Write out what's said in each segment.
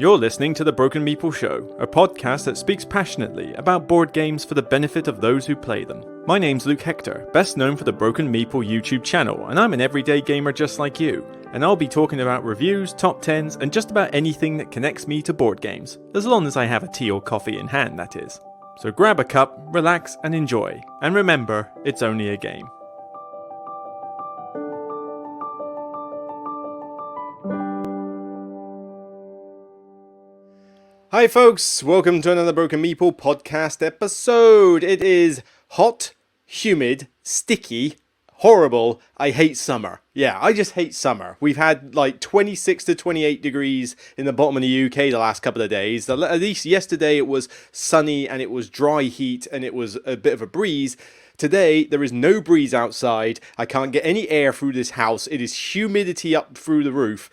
You're listening to The Broken Meeple Show, a podcast that speaks passionately about board games for the benefit of those who play them. My name's Luke Hector, best known for the Broken Meeple YouTube channel, and I'm an everyday gamer just like you. And I'll be talking about reviews, top 10s, and just about anything that connects me to board games, as long as I have a tea or coffee in hand, that is. So grab a cup, relax, and enjoy. And remember, it's only a game. Hi folks, welcome to another Broken Meeple podcast episode. It is hot, humid, sticky, horrible. I hate summer. Yeah, I just hate summer. We've had like 26 to 28 degrees in the bottom of the UK the last couple of days. At least yesterday it was sunny and it was dry heat and it was a bit of a breeze. Today, there is no breeze outside. I can't get any air through this house. It is humidity up through the roof.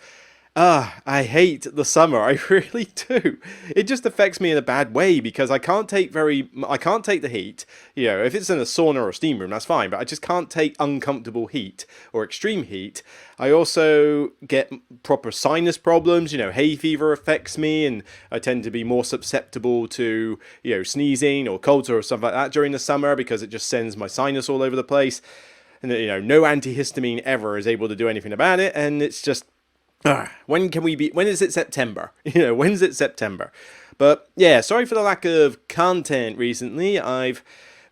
I hate the summer. I really do. It just affects me in a bad way because I can't take the heat. You know, if it's in a sauna or a steam room, that's fine, but I just can't take uncomfortable heat or extreme heat. I also get proper sinus problems. You know, hay fever affects me, and I tend to be more susceptible to, you know, sneezing or colds or stuff like that during the summer because it just sends my sinus all over the place. And, you know, no antihistamine ever is able to do anything about it, and it's just... when is it September? You know, when's it September? But yeah, sorry for the lack of content recently. The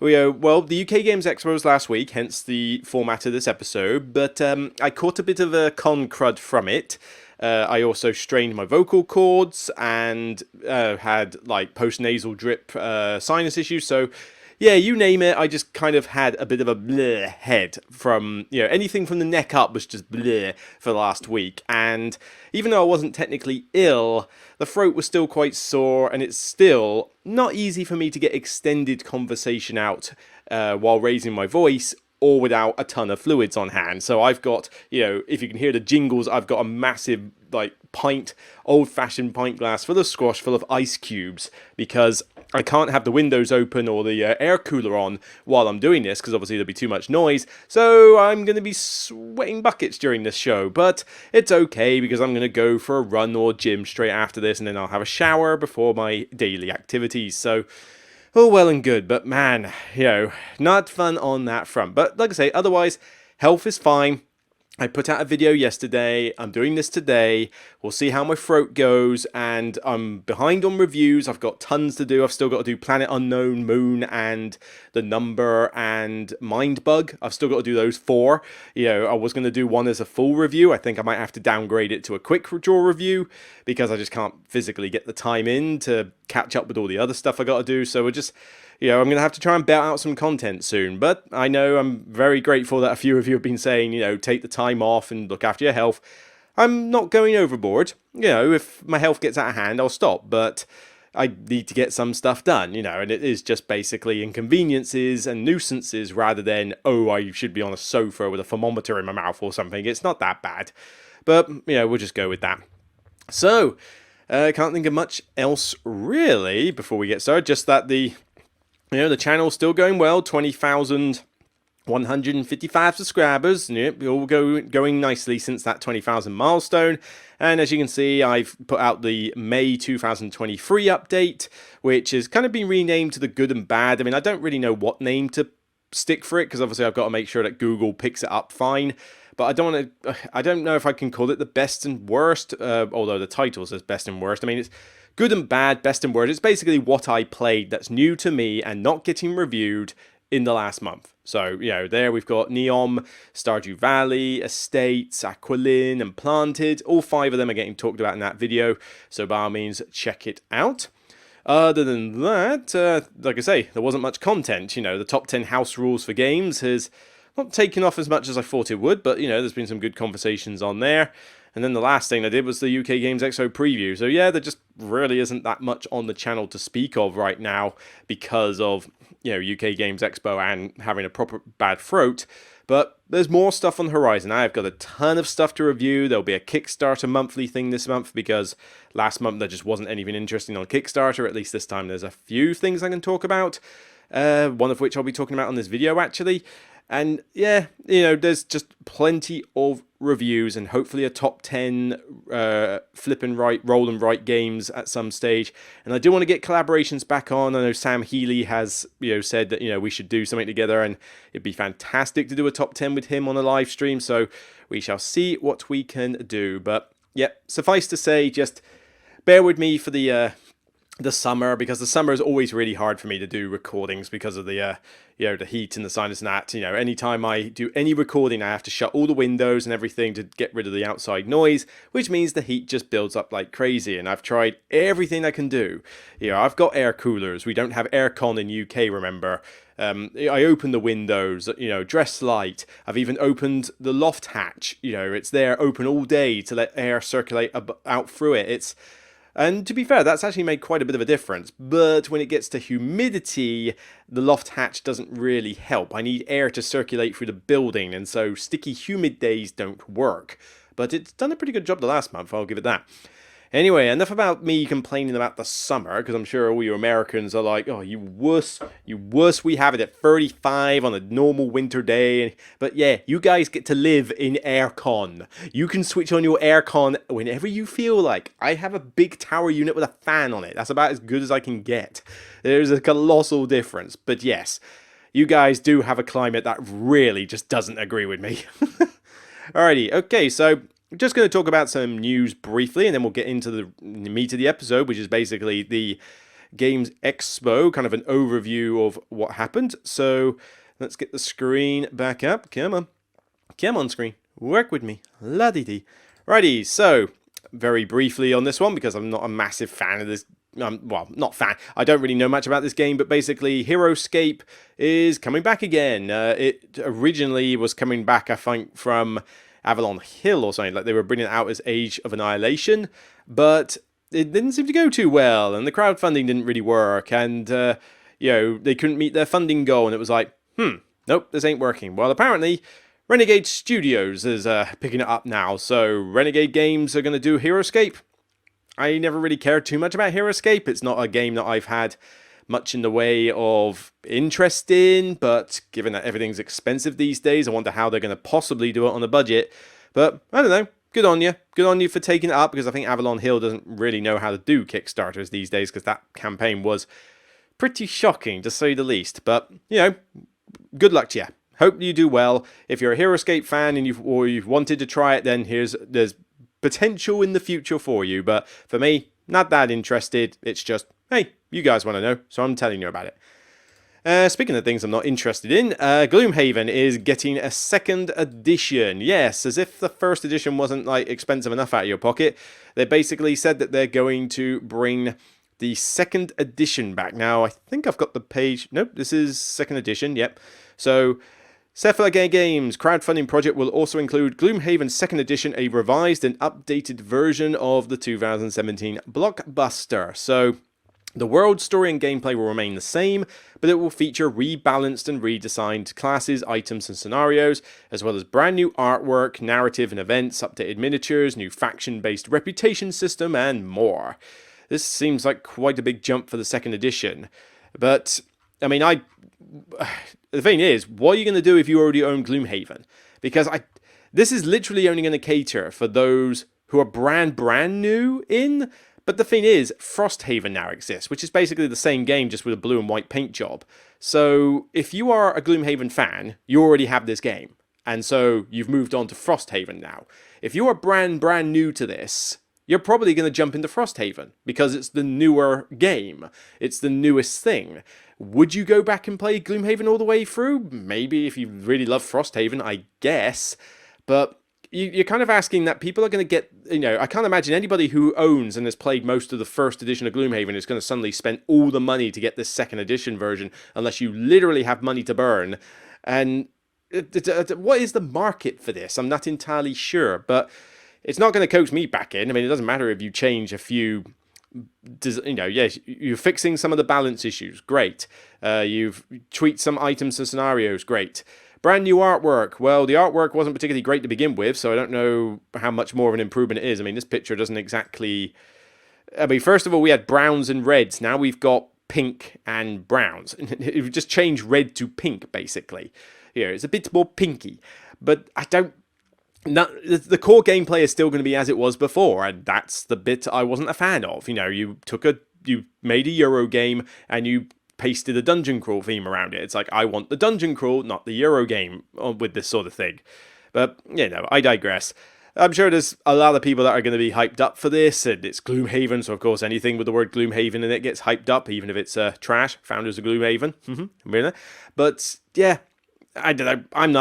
UK Games Expo was last week, hence the format of this episode, but I caught a bit of a con crud from it. I also strained my vocal cords and had like post-nasal drip sinus issues, so yeah, you name it, I just kind of had a bit of a bleh head from, you know, anything from the neck up was just bleh for the last week. And even though I wasn't technically ill, the throat was still quite sore, and it's still not easy for me to get extended conversation out while raising my voice or without a ton of fluids on hand. So I've got, you know, if you can hear the jingles, I've got a massive, like, old-fashioned pint glass full of squash, full of ice cubes, because I can't have the windows open or the air cooler on while I'm doing this, because obviously there'll be too much noise, so I'm going to be sweating buckets during this show, but it's okay, because I'm going to go for a run or gym straight after this, and then I'll have a shower before my daily activities, so... all well and good, but man, you know, not fun on that front. But like I say, otherwise, health is fine. I put out a video yesterday, I'm doing this today, we'll see how my throat goes, and I'm behind on reviews, I've got tons to do, I've still got to do Planet Unknown, Moon, and The Number, and Mindbug, I've still got to do those 4, you know, I was going to do one as a full review, I think I might have to downgrade it to a quick draw review, because I just can't physically get the time in to catch up with all the other stuff I got to do, so we're just... you know, I'm going to have to try and belt out some content soon, but I know I'm very grateful that a few of you have been saying, you know, take the time off and look after your health. I'm not going overboard. You know, if my health gets out of hand, I'll stop, but I need to get some stuff done, you know, and it is just basically inconveniences and nuisances rather than, oh, I should be on a sofa with a thermometer in my mouth or something. It's not that bad, but, you know, we'll just go with that. So, I can't think of much else really before we get started, just that the channel's still going well, 20,155 subscribers, all going nicely since that 20,000 milestone, and as you can see, I've put out the May 2023 update, which has kind of been renamed to the good and bad. I mean, I don't really know what name to stick for it, because obviously I've got to make sure that Google picks it up fine, but I don't know if I can call it the best and worst, although the title says best and worst. I mean, it's good and bad, best and worst. It's basically what I played that's new to me and not getting reviewed in the last month. So, you know, there we've got Neom, Stardew Valley, Estates, Aquilin, and Planted. All 5 of them are getting talked about in that video, so by all means, check it out. Other than that, like I say, there wasn't much content. You know, the top 10 house rules for games has not taken off as much as I thought it would, but, you know, there's been some good conversations on there. And then the last thing I did was the UK Games Expo preview. So yeah, there just really isn't that much on the channel to speak of right now because of, you know, UK Games Expo and having a proper bad throat. But there's more stuff on the horizon. I've got a ton of stuff to review. There'll be a Kickstarter monthly thing this month because last month there just wasn't anything interesting on Kickstarter. At least this time there's a few things I can talk about. One of which I'll be talking about on this video actually. And yeah, there's just plenty of reviews and hopefully a top 10 flip and write, roll and write games at some stage. And I do want to get collaborations back on. I know Sam Healy has, said that, we should do something together, and it'd be fantastic to do a top 10 with him on a live stream. So we shall see what we can do. But yeah, suffice to say, just bear with me for the summer, because the summer is always really hard for me to do recordings because of the the heat and the sinus and that. Anytime I do any recording, I have to shut all the windows and everything to get rid of the outside noise, which means the heat just builds up like crazy. And I've tried everything I can do. I've got air coolers. We don't have aircon in UK, remember. I open the windows, dress light. I've even opened the loft hatch. It's there open all day to let air circulate out through it. And to be fair, that's actually made quite a bit of a difference. But when it gets to humidity, the loft hatch doesn't really help. I need air to circulate through the building, and so sticky, humid days don't work. But it's done a pretty good job the last month, I'll give it that. Anyway, enough about me complaining about the summer, because I'm sure all you Americans are like, oh, you wuss, we have it at 35 on a normal winter day. But yeah, you guys get to live in aircon. You can switch on your aircon whenever you feel like. I have a big tower unit with a fan on it. That's about as good as I can get. There's a colossal difference. But yes, you guys do have a climate that really just doesn't agree with me. Alrighty, okay, so just going to talk about some news briefly, and then we'll get into the meat of the episode, which is basically the Games Expo, kind of an overview of what happened. So let's get the screen back up. Come on screen, work with me, la-dee-dee. Righty, so very briefly on this one, because I'm not a massive fan of this. Well, not fan. I don't really know much about this game, but basically Heroscape is coming back again. It originally was coming back, I think, from Avalon Hill or something, like they were bringing it out as Age of Annihilation, but it didn't seem to go too well, and the crowdfunding didn't really work, and they couldn't meet their funding goal, and it was like, nope, this ain't working. Well, apparently Renegade Studios is picking it up now, so Renegade Games are going to do Heroscape. I never really cared too much about Heroscape. It's not a game that I've had much in the way of interest in, but given that everything's expensive these days, I wonder how they're going to possibly do it on a budget. But I don't know. Good on you. Good on you for taking it up, because I think Avalon Hill doesn't really know how to do Kickstarters these days, because that campaign was pretty shocking, to say the least. But, good luck to you. Hope you do well. If you're a Heroscape fan and you've wanted to try it, then there's potential in the future for you. But for me, not that interested. It's just, hey, you guys want to know, so I'm telling you about it. Speaking of things I'm not interested in, Gloomhaven is getting a second edition. Yes, as if the first edition wasn't expensive enough out of your pocket. They basically said that they're going to bring the second edition back. Now, I think I've got the page. Nope, this is second edition. Yep. So, Referral Games crowdfunding project will also include Gloomhaven second edition, a revised and updated version of the 2017 blockbuster. So, the world, story, and gameplay will remain the same, but it will feature rebalanced and redesigned classes, items, and scenarios, as well as brand new artwork, narrative and events, updated miniatures, new faction-based reputation system, and more. This seems like quite a big jump for the second edition, but, I mean, the thing is, what are you going to do if you already own Gloomhaven? Because this is literally only going to cater for those who are brand new in. But the thing is, Frosthaven now exists, which is basically the same game, just with a blue and white paint job. So if you are a Gloomhaven fan, you already have this game. And so you've moved on to Frosthaven now. If you are brand new to this, you're probably going to jump into Frosthaven, because it's the newer game. It's the newest thing. Would you go back and play Gloomhaven all the way through? Maybe, if you really love Frosthaven, I guess. But you're kind of asking that people are going to get, I can't imagine anybody who owns and has played most of the first edition of Gloomhaven is going to suddenly spend all the money to get this second edition version, unless you literally have money to burn. And what is the market for this? I'm not entirely sure, but it's not going to coax me back in. I mean, it doesn't matter if you change a few, yes, you're fixing some of the balance issues, great. You've tweaked some items and scenarios, great. Brand new artwork. Well, the artwork wasn't particularly great to begin with, so I don't know how much more of an improvement it is. I mean, this picture doesn't exactly... first of all, we had browns and reds. Now we've got pink and browns. It just changed red to pink, basically. It's a bit more pinky. But I don't... the core gameplay is still going to be as it was before, and that's the bit I wasn't a fan of. You made a Euro game and you pasted a dungeon crawl theme around it. It's like, I want the dungeon crawl, not the Euro game with this sort of thing. But, I digress. I'm sure there's a lot of people that are going to be hyped up for this, and it's Gloomhaven, so of course anything with the word Gloomhaven in it gets hyped up, even if it's trash. Founders of Gloomhaven. But, yeah, I don't know. I'm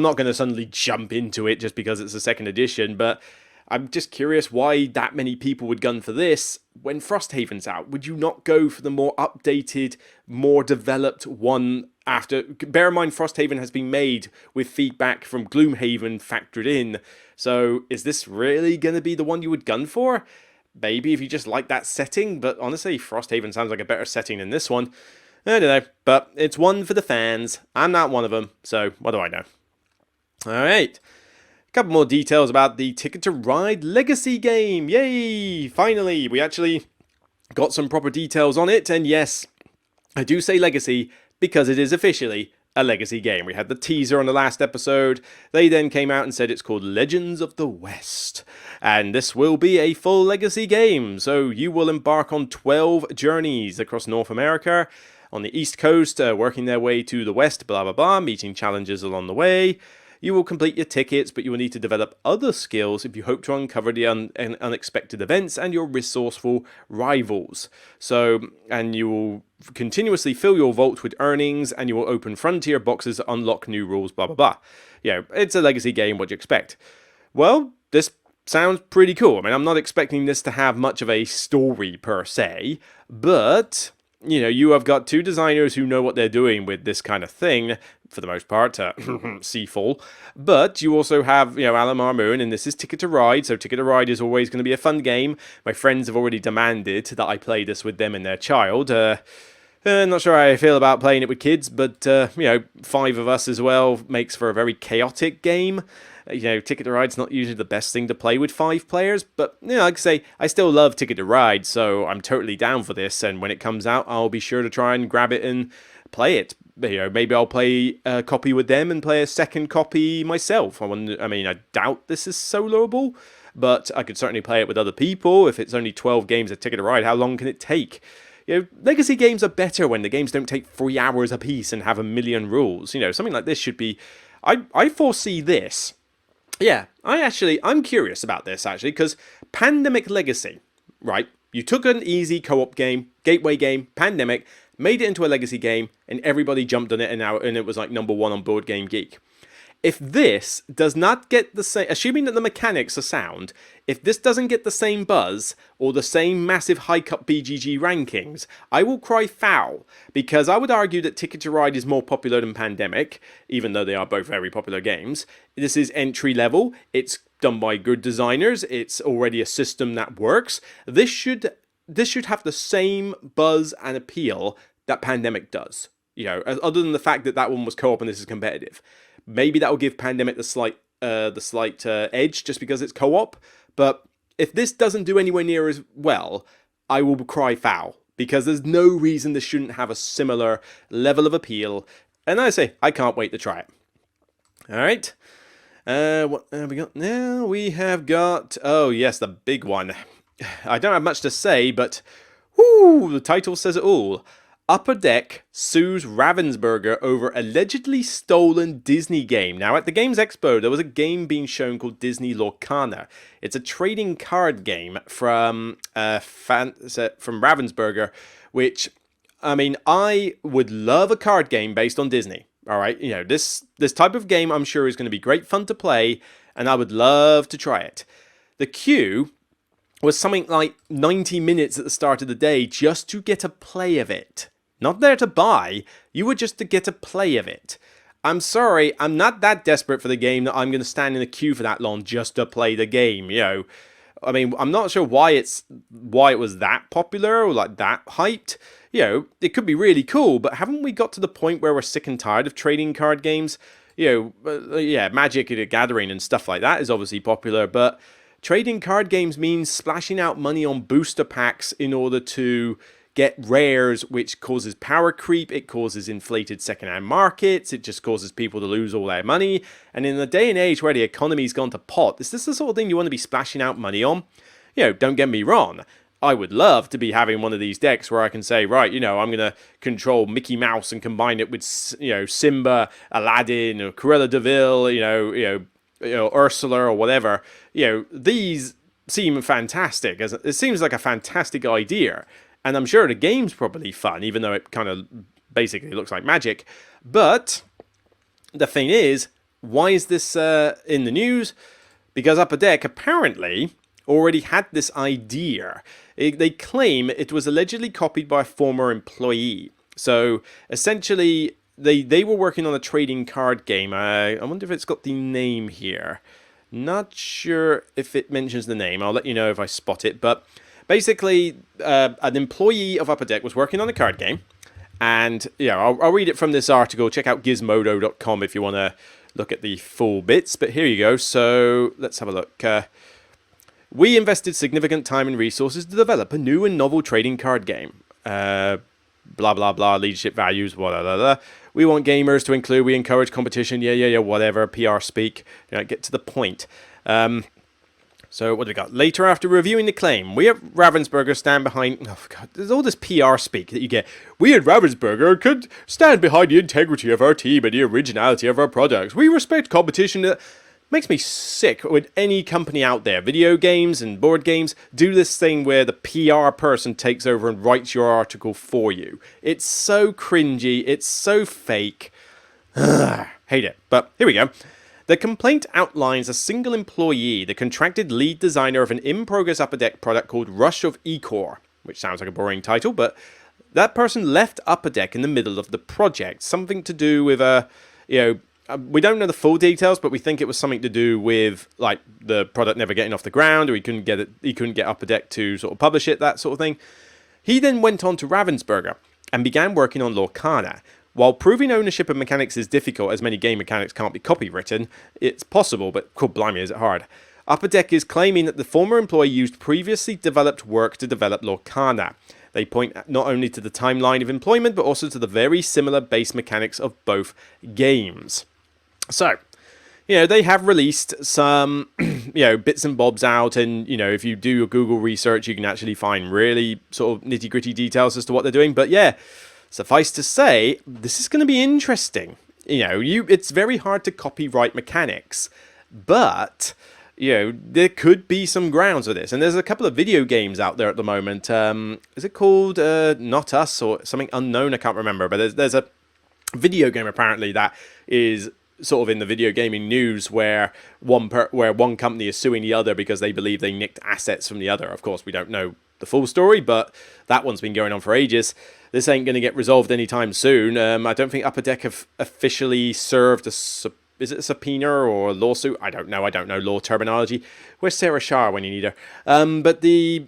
not going to suddenly jump into it just because it's a second edition, but I'm just curious why that many people would gun for this when Frosthaven's out. Would you not go for the more updated, more developed one after? Bear in mind, Frosthaven has been made with feedback from Gloomhaven factored in. So is this really going to be the one you would gun for? Maybe if you just like that setting, but honestly, Frosthaven sounds like a better setting than this one. I don't know, but it's one for the fans. I'm not one of them, so what do I know? Alright. Couple more details about the Ticket to Ride Legacy game. Yay! Finally, we actually got some proper details on it. And yes, I do say Legacy because it is officially a Legacy game. We had the teaser on the last episode. They then came out and said it's called Legends of the West. And this will be a full Legacy game. So you will embark on 12 journeys across North America, on the East Coast, working their way to the West, blah, blah, blah, meeting challenges along the way. You will complete your tickets, but you will need to develop other skills if you hope to uncover the unexpected events and your resourceful rivals. And you will continuously fill your vault with earnings, and you will open frontier boxes to unlock new rules, blah, blah, blah. It's a Legacy game, what do you expect? Well, this sounds pretty cool. I mean, I'm not expecting this to have much of a story per se, but you have got two designers who know what they're doing with this kind of thing, for the most part, Seafall. But you also have, Alan Marmoon, and this is Ticket to Ride, so Ticket to Ride is always going to be a fun game. My friends have already demanded that I play this with them and their child. Not sure how I feel about playing it with kids, but, 5 of us as well makes for a very chaotic game. Ticket to Ride's not usually the best thing to play with 5 players, but, like I say, I still love Ticket to Ride, so I'm totally down for this, and when it comes out, I'll be sure to try and grab it and play it. Maybe I'll play a copy with them and play a second copy myself. I doubt this is soloable, but I could certainly play it with other people. If it's only 12 games of Ticket to Ride, how long can it take? Legacy games are better when the games don't take 3 hours a piece and have a million rules. Something like this should be... I foresee this. Yeah, I'm curious about this, actually, because Pandemic Legacy, right? You took an easy co-op game, gateway game, Pandemic, made it into a Legacy game, and everybody jumped on it, and it was like number 1 on Board Game Geek. If this does not get the same, assuming that the mechanics are sound, if this doesn't get the same buzz or the same massive high-cut BGG rankings, I will cry foul, because I would argue that Ticket to Ride is more popular than Pandemic, even though they are both very popular games. This is entry level, it's done by good designers, it's already a system that works. This should have the same buzz and appeal that Pandemic does. Other than the fact that one was co-op and this is competitive. Maybe that will give Pandemic the slight edge just because it's co-op. But if this doesn't do anywhere near as well, I will cry foul. Because there's no reason this shouldn't have a similar level of appeal. And I say, I can't wait to try it. Alright. What have we got now? We have got... Oh, yes, the big one. I don't have much to say, but... Whoo, the title says it all. Upper Deck sues Ravensburger over allegedly stolen Disney game. Now, at the Games Expo, there was a game being shown called Disney Lorcana. It's a trading card game from Ravensburger, which, I would love a card game based on Disney. All right, this type of game I'm sure is going to be great fun to play, and I would love to try it. The queue was something like 90 minutes at the start of the day just to get a play of it. Not there to buy, you were just to get a play of it. I'm sorry, I'm not that desperate for the game that I'm going to stand in a queue for that long just to play the game, I'm not sure why it was that popular or like that hyped. It could be really cool, but haven't we got to the point where we're sick and tired of trading card games? Magic the Gathering and stuff like that is obviously popular, but trading card games means splashing out money on booster packs in order to get rares, which causes power creep, it causes inflated secondhand markets, it just causes people to lose all their money. And in the day and age where the economy's gone to pot, is this the sort of thing you want to be splashing out money on? Don't get me wrong. I would love to be having one of these decks where I can say, right, I'm going to control Mickey Mouse and combine it with, Simba, Aladdin, or Cruella de Vil, Ursula or whatever. These seem fantastic. It seems like a fantastic idea. And I'm sure the game's probably fun, even though it kind of basically looks like magic. But the thing is, why is this in the news? Because Upper Deck apparently already had this idea. They claim it was allegedly copied by a former employee. So essentially, they were working on a trading card game. I wonder if it's got the name here. Not sure if it mentions the name. I'll let you know if I spot it. But basically, an employee of Upper Deck was working on a card game. And I'll read it from this article. Check out gizmodo.com if you want to look at the full bits. But here you go. So let's have a look. We invested significant time and resources to develop a new and novel trading card game. Blah, blah, blah, leadership values, blah, blah, blah. We want gamers to include, we encourage competition, whatever, PR speak. Get to the point. So what do we got? Later, after reviewing the claim, we at Ravensburger stand behind... Oh, God, there's all this PR speak that you get. We at Ravensburger could stand behind the integrity of our team and the originality of our products. We respect competition... Makes me sick when any company out there, video games and board games, do this thing where the PR person takes over and writes your article for you. It's so cringy. It's so fake. Hate it. But here we go. The complaint outlines a single employee, the contracted lead designer of an in-progress Upper Deck product called Rush of Ecor, which sounds like a boring title, but that person left Upper Deck in the middle of the project. Something to do with we don't know the full details, but we think it was something to do with like the product never getting off the ground, or he couldn't get Upper Deck to sort of publish it, that sort of thing. He then went on to Ravensburger and began working on Lorcana. While proving ownership of mechanics is difficult, as many game mechanics can't be copywritten, it's possible, but cool, blimey, is it hard. Upper Deck is claiming that the former employee used previously developed work to develop Lorcana. They point not only to the timeline of employment, but also to the very similar base mechanics of both games. So, they have released some, bits and bobs out, and, if you do your Google research, you can actually find really sort of nitty-gritty details as to what they're doing. But yeah, suffice to say, this is going to be interesting. It's very hard to copyright mechanics, but, there could be some grounds for this. And there's a couple of video games out there at the moment. Is it called Not Us or something unknown? I can't remember, but there's a video game apparently that is sort of in the video gaming news where one company is suing the other because they believe they nicked assets from the other. Of course, we don't know the full story, but that one's been going on for ages. This ain't going to get resolved anytime soon. I don't think Upper Deck have officially served is it a subpoena or a lawsuit? I don't know law terminology. Where's Sarah Shah when you need her? But the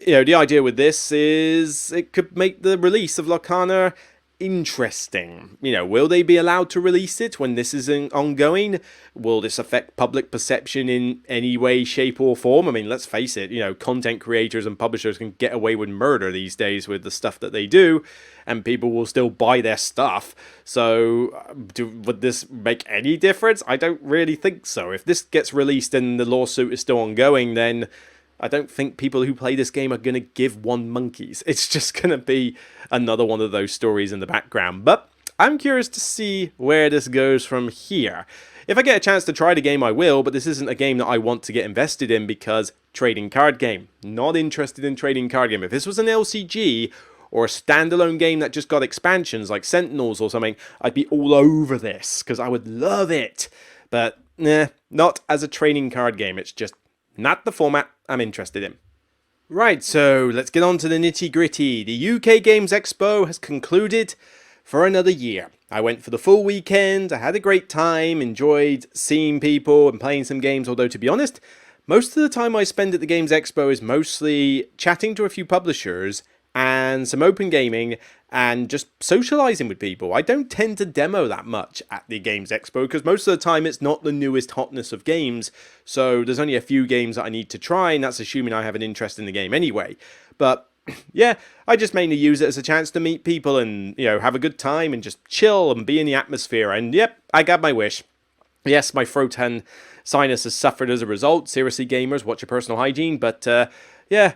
idea with this is it could make the release of Lorcana interesting. Will they be allowed to release it when this is ongoing? Will this affect public perception in any way, shape or form? I mean, let's face it, content creators and publishers can get away with murder these days with the stuff that they do, and people will still buy their stuff. So would this make any difference? I don't really think so. If this gets released and the lawsuit is still ongoing, then I don't think people who play this game are going to give one monkeys. It's just going to be another one of those stories in the background. But I'm curious to see where this goes from here. If I get a chance to try the game, I will, but this isn't a game that I want to get invested in because trading card game. Not interested in trading card game. If this was an LCG or a standalone game that just got expansions like Sentinels or something, I'd be all over this because I would love it. But not as a trading card game. It's just not the format I'm interested in. Right, so let's get on to the nitty-gritty. The UK Games Expo has concluded for another year. I went for the full weekend, I had a great time, enjoyed seeing people and playing some games, although to be honest, most of the time I spend at the Games Expo is mostly chatting to a few publishers and some open gaming and just socializing with people. I don't tend to demo that much at the Games Expo because most of the time it's not the newest hotness of games, so there's only a few games that I need to try, and that's assuming I have an interest in the game anyway. But yeah, I just mainly use it as a chance to meet people and, have a good time and just chill and be in the atmosphere. And yep, I got my wish. Yes, my throat and sinus has suffered as a result. Seriously, gamers, watch your personal hygiene. But yeah,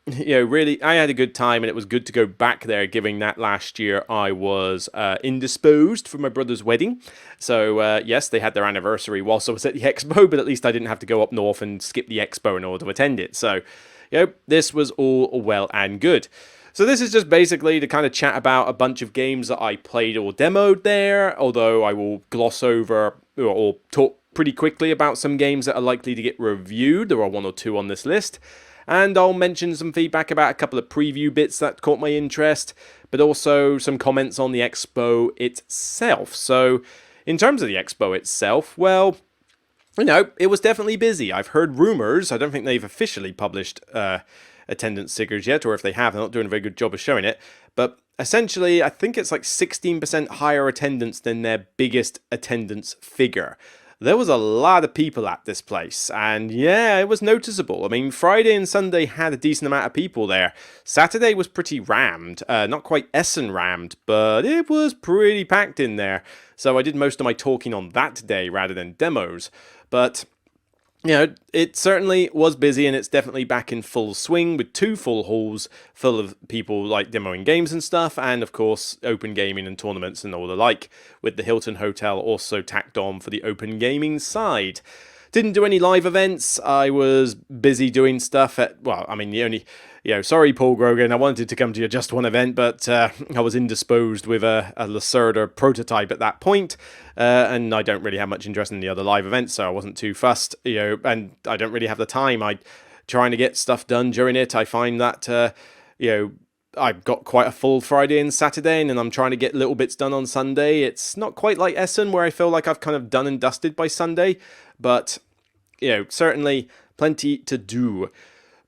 really, I had a good time, and it was good to go back there, given that last year I was indisposed for my brother's wedding. So yes, they had their anniversary whilst I was at the expo, but at least I didn't have to go up north and skip the expo in order to attend it. So, this was all well and good. So this is just basically to kind of chat about a bunch of games that I played or demoed there, although I will gloss over or talk pretty quickly about some games that are likely to get reviewed. There are one or two on this list. And I'll mention some feedback about a couple of preview bits that caught my interest, but also some comments on the expo itself. So in terms of the expo itself, well, it was definitely busy. I've heard rumors. I don't think they've officially published attendance figures yet, or if they have, they're not doing a very good job of showing it. But essentially, I think it's like 16% higher attendance than their biggest attendance figure. There was a lot of people at this place, and yeah, it was noticeable. I mean, Friday and Sunday had a decent amount of people there. Saturday was pretty rammed, not quite Essen rammed, but it was pretty packed in there. So I did most of my talking on that day rather than demos. But it certainly was busy, and it's definitely back in full swing with 2 full halls full of people like demoing games and stuff, and of course open gaming and tournaments and all the like, with the Hilton Hotel also tacked on for the open gaming side. Didn't do any live events. I was busy doing stuff sorry, Paul Grogan, I wanted to come to your Just One event, but I was indisposed with a Lacerda prototype at that point, and I don't really have much interest in the other live events, so I wasn't too fussed, and I don't really have the time. I'm trying to get stuff done during it. I find that, I've got quite a full Friday and Saturday, and then I'm trying to get little bits done on Sunday. It's not quite like Essen, where I feel like I've kind of done and dusted by Sunday, but, certainly plenty to do.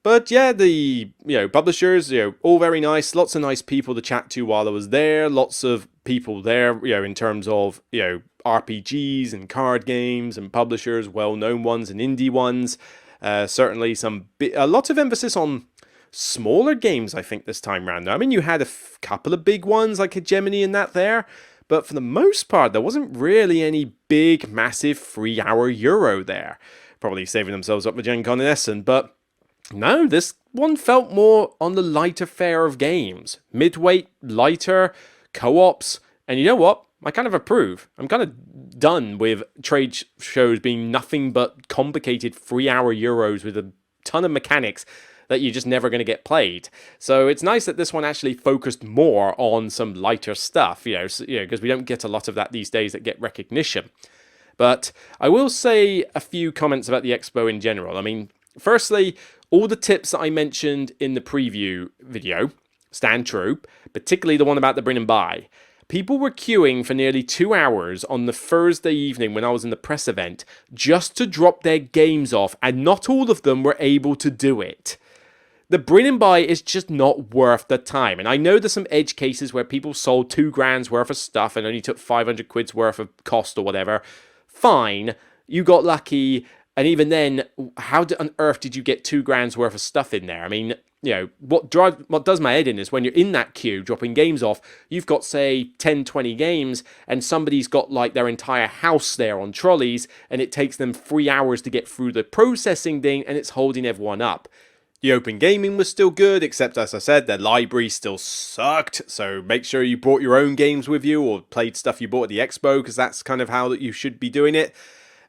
But yeah, the publishers, all very nice, lots of nice people to chat to while I was there, lots of people there, in terms of, RPGs and card games and publishers, well-known ones and indie ones. Certainly a lot of emphasis on smaller games, I think, this time round. I mean, you had a couple of big ones like Hegemony and that there, but for the most part, there wasn't really any big, massive 3-hour Euro there. Probably saving themselves up with Gen Con and Essen, but no, this one felt more on the lighter fare of games. Midweight, lighter, co-ops, and you know what? I kind of approve. I'm kind of done with trade shows being nothing but complicated 3-hour Euros with a ton of mechanics that you're just never going to get played. So it's nice that this one actually focused more on some lighter stuff, because we don't get a lot of that these days that get recognition. But I will say a few comments about the expo in general. I mean, firstly, all the tips that I mentioned in the preview video stand true, particularly the one about the bring and buy. People were queuing for nearly 2 hours on the Thursday evening when I was in the press event just to drop their games off, and not all of them were able to do it. The bring and buy is just not worth the time. And I know there's some edge cases where people sold $2,000 worth of stuff and only took 500 quid's worth of cost or whatever. Fine, you got lucky. And even then, how on earth did you get $2,000 worth of stuff in there? I mean, what does my head in is when you're in that queue dropping games off, you've got, say, 10, 20 games, and somebody's got like their entire house there on trolleys, and it takes them 3 hours to get through the processing thing, and it's holding everyone up. The open gaming was still good, except, as I said, their library still sucked, so make sure you brought your own games with you, or played stuff you bought at the expo, because that's kind of how that you should be doing it.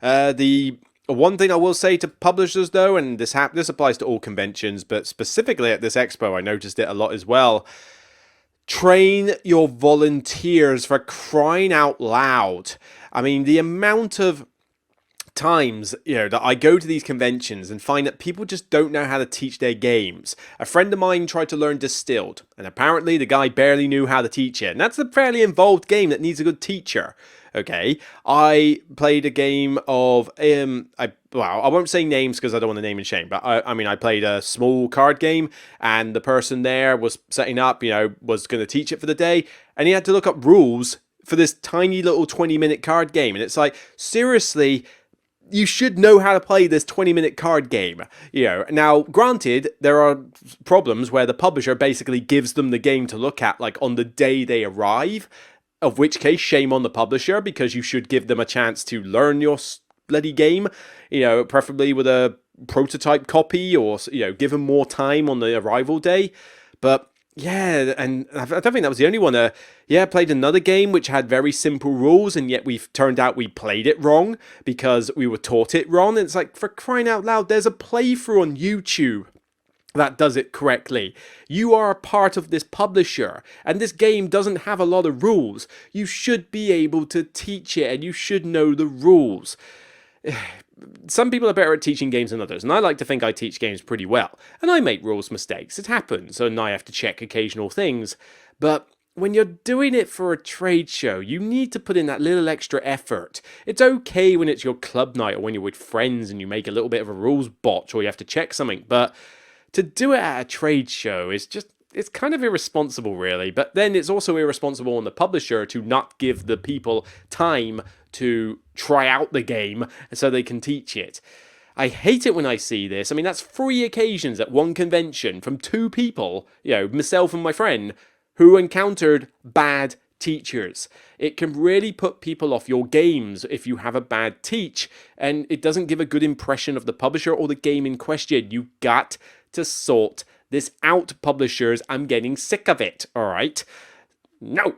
The one thing I will say to publishers, though, and this applies to all conventions, but specifically at this expo, I noticed it a lot as well. Train your volunteers, for crying out loud. I mean, the amount of times that I go to these conventions and find that people just don't know how to teach their games. A friend of mine tried to learn Distilled, and apparently the guy barely knew how to teach it, and that's a fairly involved game that needs a good teacher. Okay, I played a game of I won't say names because I don't want to name and shame, but I played a small card game, and the person there was setting up, was going to teach it for the day, and he had to look up rules for this tiny little 20-minute card game, and it's like, seriously, you should know how to play this 20-minute card game. Now, granted, there are problems where the publisher basically gives them the game to look at, like, on the day they arrive, of which case, shame on the publisher, because you should give them a chance to learn your bloody game, preferably with a prototype copy, or, give them more time on the arrival day. But yeah, and I don't think that was the only one. I played another game which had very simple rules, and yet we've turned out we played it wrong because we were taught it wrong. And it's like, for crying out loud, there's a playthrough on YouTube that does it correctly. You are a part of this publisher, and this game doesn't have a lot of rules. You should be able to teach it, and you should know the rules. Some people are better at teaching games than others, and I like to think I teach games pretty well. And I make rules mistakes, it happens, and I have to check occasional things. But when you're doing it for a trade show, you need to put in that little extra effort. It's okay when it's your club night or when you're with friends and you make a little bit of a rules botch or you have to check something, but to do it at a trade show is just, it's kind of irresponsible, really. But then it's also irresponsible on the publisher to not give the people time to try out the game so they can teach it. I hate it when I see this. I mean, that's 3 occasions at one convention from 2 people, myself and my friend, who encountered bad teachers. It can really put people off your games if you have a bad teach, and it doesn't give a good impression of the publisher or the game in question. You got to sort this out, publishers. I'm getting sick of it, all right? No.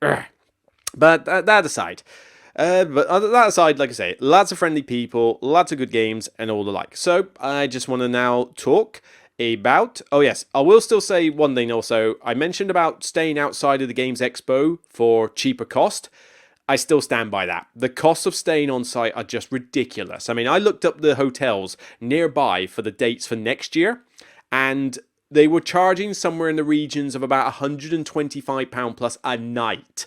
Ugh. But that aside, like I say, lots of friendly people, lots of good games, and all the like. So I just want to now talk about... Oh yes, I will still say one thing also. I mentioned about staying outside of the Games Expo for cheaper cost. I still stand by that. The costs of staying on site are just ridiculous. I mean, I looked up the hotels nearby for the dates for next year, and they were charging somewhere in the regions of about £125 plus a night.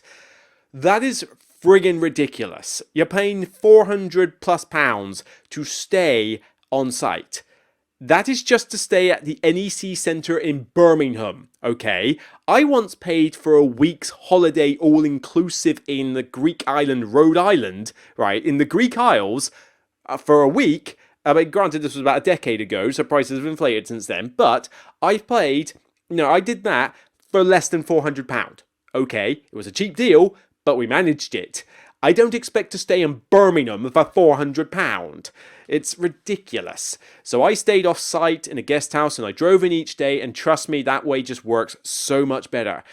That is friggin' ridiculous. You're paying £400 plus to stay on site. That is just to stay at the NEC Centre in Birmingham, okay? I once paid for a week's holiday all-inclusive in the Greek island, Rhode Island, right, in the Greek Isles, for a week. I mean, granted, this was about a decade ago, so prices have inflated since then, but I did that for less than £400. Okay, it was a cheap deal, but we managed it. I don't expect to stay in Birmingham for £400. It's ridiculous. So I stayed off site in a guest house and I drove in each day, and trust me, that way just works so much better.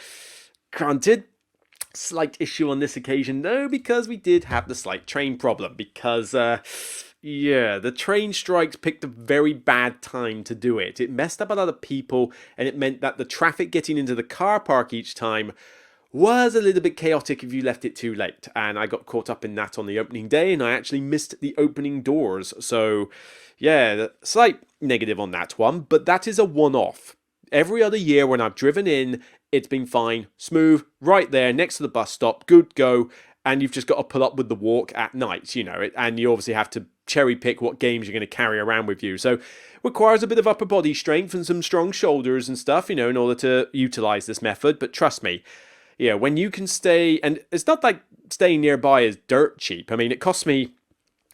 Granted, slight issue on this occasion though, because we did have the slight train problem, because the train strikes picked a very bad time to do it. It messed up a lot of people, and it meant that the traffic getting into the car park each time was a little bit chaotic if you left it too late, and I got caught up in that on the opening day, and I actually missed the opening doors. So yeah, slight negative on that one, but that is a one-off. Every other year when I've driven in, it's been fine, smooth, right there next to the bus stop, good go, and you've just got to put up with the walk at night, and you obviously have to cherry pick what games you're going to carry around with you. So requires a bit of upper body strength and some strong shoulders and stuff, in order to utilize this method. But trust me, when you can stay, and it's not like staying nearby is dirt cheap. I mean, I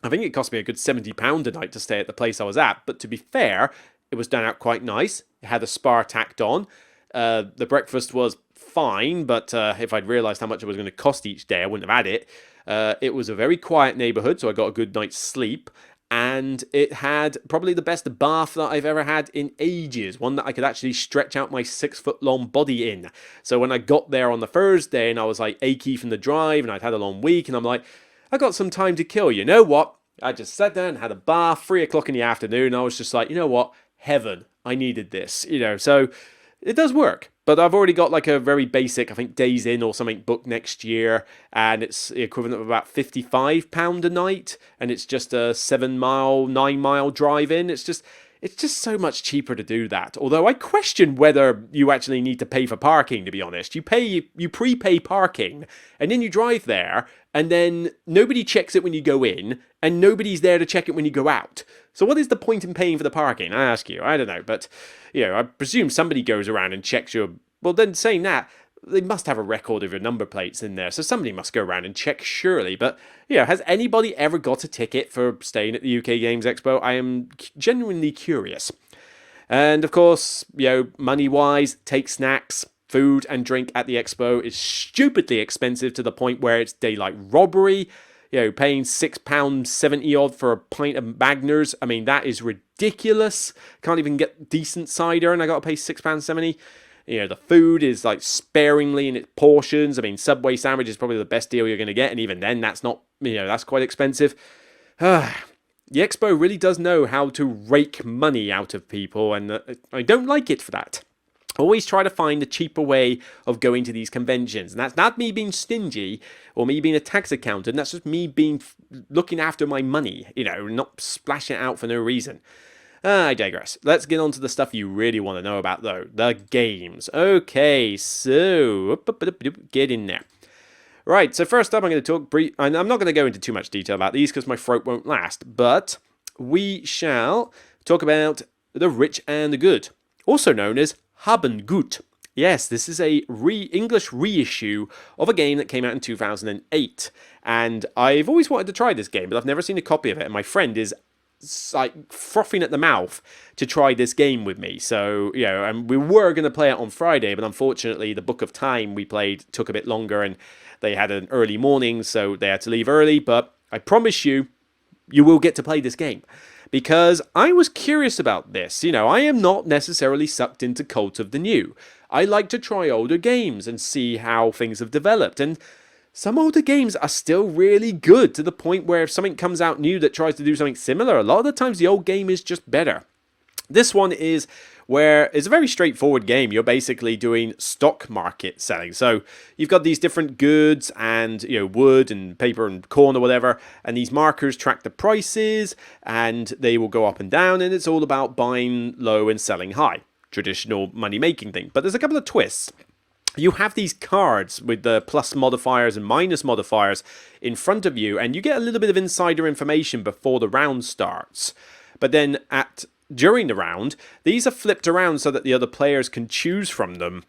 think it cost me a good £70 a night to stay at the place I was at. But to be fair, it was done out quite nice. It had a spa tacked on. The breakfast was fine, but if I'd realised how much it was going to cost each day, I wouldn't have had it. It was a very quiet neighbourhood, so I got a good night's sleep. And it had probably the best bath that I've ever had in ages. One that I could actually stretch out my 6-foot-long body in. So when I got there on the Thursday and I was like achy from the drive and I'd had a long week, and I'm like, I got some time to kill. You know what? I just sat down and had a bath, 3 o'clock in the afternoon. And I was just like, you know what? Heaven. I needed this, So it does work. But I've already got like a very basic, I think, Days Inn or something booked next year. And it's the equivalent of about £55 a night. And it's just a 7-mile, 9-mile drive in. It's just so much cheaper to do that. Although I question whether you actually need to pay for parking, to be honest. You prepay parking, and then you drive there, and then nobody checks it when you go in, and nobody's there to check it when you go out. So what is the point in paying for the parking? I ask you. I don't know. But, I presume somebody goes around and checks your... Well, then saying that, They must have a record of your number plates in there, so somebody must go around and check surely. But, has anybody ever got a ticket for staying at the UK Games Expo? I am genuinely curious. And of course, money-wise, take snacks. Food and drink at the expo is stupidly expensive to the point where it's daylight robbery. Paying £6.70 odd for a pint of Magners. I mean, that is ridiculous. Can't even get decent cider and I got to pay £6.70. The food is like sparingly in its portions. I mean, Subway sandwich is probably the best deal you're going to get. And even then, that's not, that's quite expensive. The expo really does know how to rake money out of people. And I don't like it for that. Always try to find a cheaper way of going to these conventions. And that's not me being stingy or me being a tax accountant. That's just me looking after my money, not splashing it out for no reason. I digress. Let's get on to the stuff you really want to know about, though. The games. Okay, so get in there. Right, so first up I'm going to talk and I'm not going to go into too much detail about these because my throat won't last. But we shall talk about The Rich and the Good, also known as Haben Gut. Yes, this is a English reissue of a game that came out in 2008. And I've always wanted to try this game, but I've never seen a copy of it. And my friend is like frothing at the mouth to try this game with me. So, and we were going to play it on Friday, but unfortunately the Book of Time we played took a bit longer and they had an early morning, so they had to leave early. But I promise you will get to play this game. Because I was curious about this. I am not necessarily sucked into Cult of the New. I like to try older games and see how things have developed. And some older games are still really good to the point where if something comes out new that tries to do something similar, a lot of the times the old game is just better. This one is where it's a very straightforward game. You're basically doing stock market selling. So you've got these different goods and, wood and paper and corn or whatever. And these markers track the prices and they will go up and down. And it's all about buying low and selling high. Traditional money making thing. But there's a couple of twists. You have these cards with the plus modifiers and minus modifiers in front of you. And you get a little bit of insider information before the round starts. But then during the round, these are flipped around so that the other players can choose from them.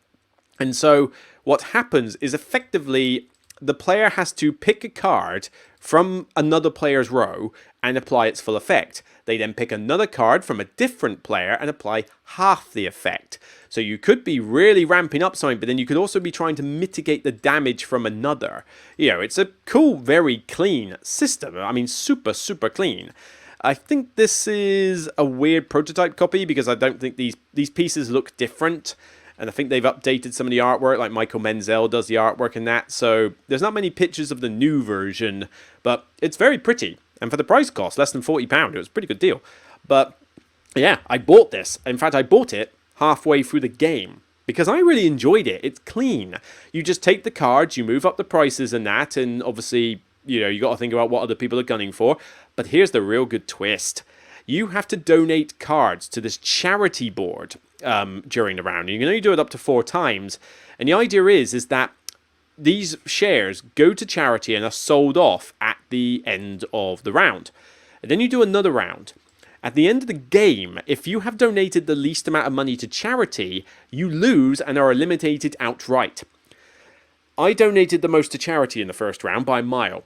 And so what happens is effectively the player has to pick a card from another player's row and apply its full effect. They then pick another card from a different player and apply half the effect. So you could be really ramping up something, but then you could also be trying to mitigate the damage from another. It's a cool, very clean system. I mean, super, super clean. I think this is a weird prototype copy because I don't think these pieces look different. And I think they've updated some of the artwork, like Michael Menzel does the artwork in that. So there's not many pictures of the new version, but it's very pretty. And for the price cost, less than £40, it was a pretty good deal. But yeah, I bought this. In fact, I bought it halfway through the game because I really enjoyed it. It's clean. You just take the cards, you move up the prices and that, and obviously you got to think about what other people are gunning for. But here's the real good twist. You have to donate cards to this charity board during the round. You can only do it up to 4 times. And the idea is that these shares go to charity and are sold off at the end of the round. And then you do another round. At the end of the game, if you have donated the least amount of money to charity, you lose and are eliminated outright. I donated the most to charity in the first round by a mile.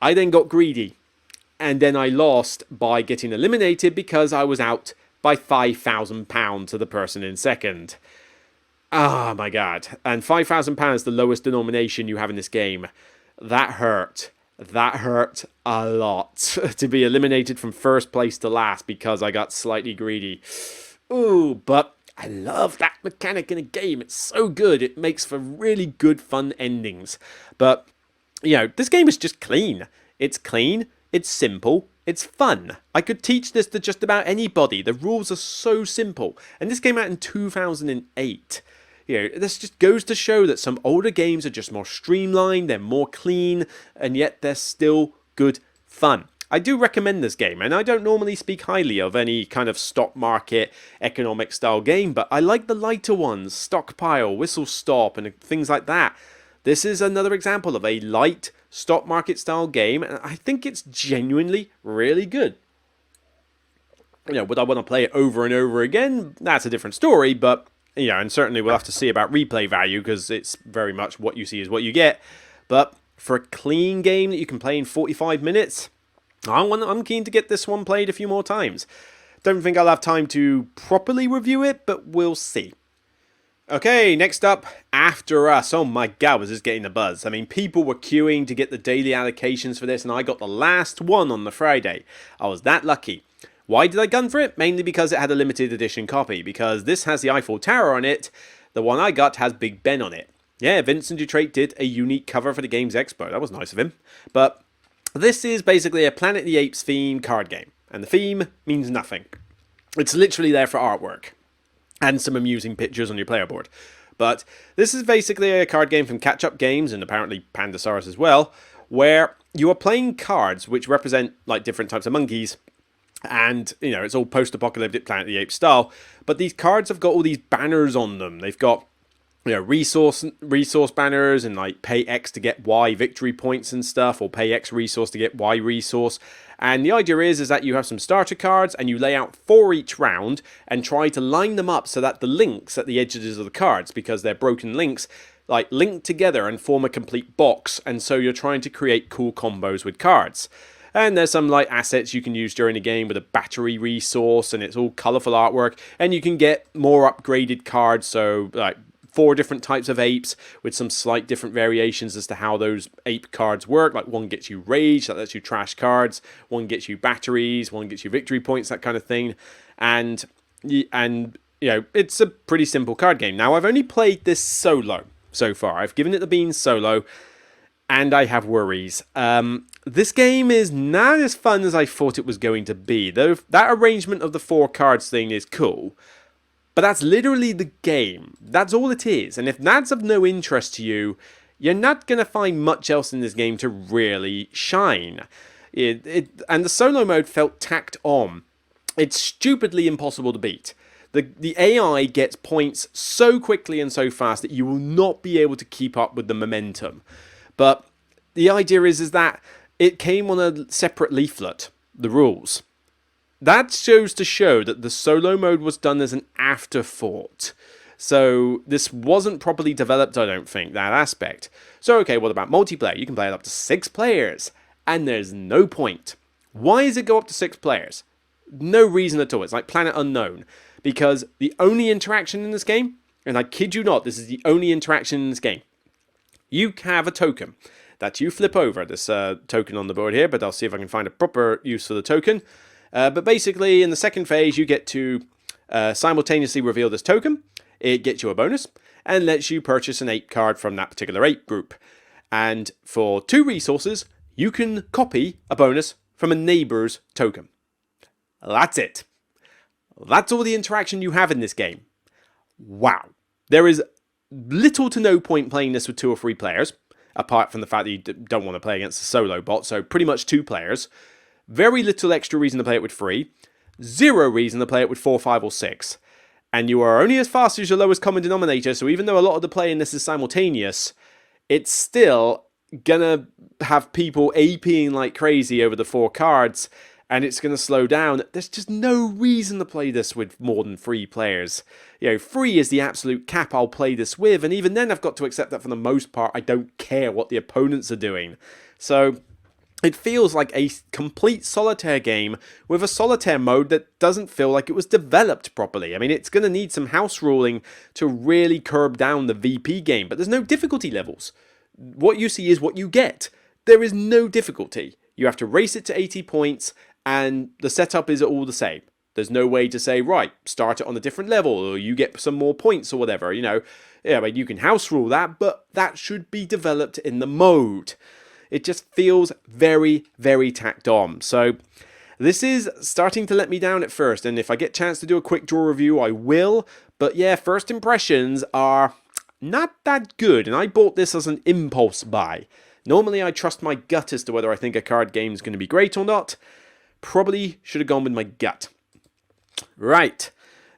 I then got greedy. And then I lost by getting eliminated because I was out by £5,000 to the person in second. Oh my god. And £5,000, the lowest denomination you have in this game. That hurt. That hurt a lot to be eliminated from first place to last because I got slightly greedy. Ooh, but I love that mechanic in a game. It's so good. It makes for really good fun endings. But, this game is just clean. It's clean. It's simple. It's fun. I could teach this to just about anybody. The rules are so simple. And this came out in 2008. This just goes to show that some older games are just more streamlined, they're more clean, and yet they're still good fun. I do recommend this game, and I don't normally speak highly of any kind of stock market economic style game, but I like the lighter ones, Stockpile, Whistle Stop, and things like that. This is another example of a light stock market style game, and I think it's genuinely really good. Would I want to play it over and over again? That's a different story, but Yeah, and certainly we'll have to see about replay value, because it's very much what you see is what you get. But for a clean game that you can play in 45 minutes, I'm keen to get this one played a few more times. Don't think I'll have time to properly review it, but we'll see. Okay, next up, After Us. Oh my god, was this getting the buzz. I mean, people were queuing to get the daily allocations for this, and I got the last one on the Friday. I was that lucky. Why did I gun for it? Mainly because it had a limited edition copy, because this has the Eiffel Tower on it. The one I got has Big Ben on it. Yeah, Vincent Dutrait did a unique cover for the Games Expo. That was nice of him. But this is basically a Planet of the Apes theme card game, and the theme means nothing. It's literally there for artwork and some amusing pictures on your player board. But this is basically a card game from Catch Up Games, and apparently Pandasaurus as well, where you are playing cards which represent like different types of monkeys. And, you know, it's all post-apocalyptic Planet of the Apes style. But these cards have got all these banners on them. They've got, you know, resource banners, and like pay X to get Y victory points and stuff, or pay X resource to get Y resource. And the idea is that you have some starter cards, and you lay out 4 each round and try to line them up so that the links at the edges of the cards, because they're broken links, like link together and form a complete box. And so you're trying to create cool combos with cards. And there's some like assets you can use during the game with a battery resource, and it's all colourful artwork, and you can get more upgraded cards, so like 4 different types of apes with some slight different variations as to how those ape cards work. Like one gets you rage, that lets you trash cards, one gets you batteries, one gets you victory points, that kind of thing. And you know, it's a pretty simple card game. Now, I've only played this solo so far. I've given it the beans solo, and I have worries. This game is not as fun as I thought it was going to be. Though that arrangement of the 4 cards thing is cool, but that's literally the game. That's all it is. And if that's of no interest to you, you're not going to find much else in this game to really shine. And the solo mode felt tacked on. It's stupidly impossible to beat. The AI gets points so quickly and so fast that you will not be able to keep up with the momentum. But the idea is that it came on a separate leaflet, the rules. That shows to show that the solo mode was done as an afterthought. So this wasn't properly developed, I don't think, that aspect. So okay, what about multiplayer? You can play it up to 6 players, and there's no point. Why does it go up to 6 players? No reason at all. It's like Planet Unknown. Because the only interaction in this game, and I kid you not, this is the only interaction in this game, you have a token that you flip over. This token on the board here, but I'll see if I can find a proper use for the token. But basically, in the second phase, you get to simultaneously reveal this token. It gets you a bonus and lets you purchase an ape card from that particular ape group. And for 2 resources, you can copy a bonus from a neighbor's token. That's it. That's all the interaction you have in this game. Wow. There is little to no point playing this with 2 or 3 players, apart from the fact that you don't want to play against a solo bot, so pretty much 2 players. Very little extra reason to play it with 3. 0 reason to play it with 4, 5, or 6. And you are only as fast as your lowest common denominator, so even though a lot of the play in this is simultaneous, it's still gonna have people aping like crazy over the 4 cards, and it's going to slow down. There's just no reason to play this with more than 3 players. You know, 3 is the absolute cap I'll play this with, and even then I've got to accept that for the most part I don't care what the opponents are doing. So it feels like a complete solitaire game with a solitaire mode that doesn't feel like it was developed properly. I mean, it's going to need some house ruling to really curb down the VP game, but there's no difficulty levels. What you see is what you get. There is no difficulty. You have to race it to 80 points, and the setup is all the same. There's no way to say, right, start it on a different level, or you get some more points or whatever, you know. Yeah, I mean, you can house rule that, but that should be developed in the mode. It just feels very, very tacked on. So this is starting to let me down at first, and if I get a chance to do a quick draw review, I will. But yeah, first impressions are not that good, and I bought this as an impulse buy. Normally I trust my gut as to whether I think a card game is going to be great or not. Probably should have gone with my gut. Right.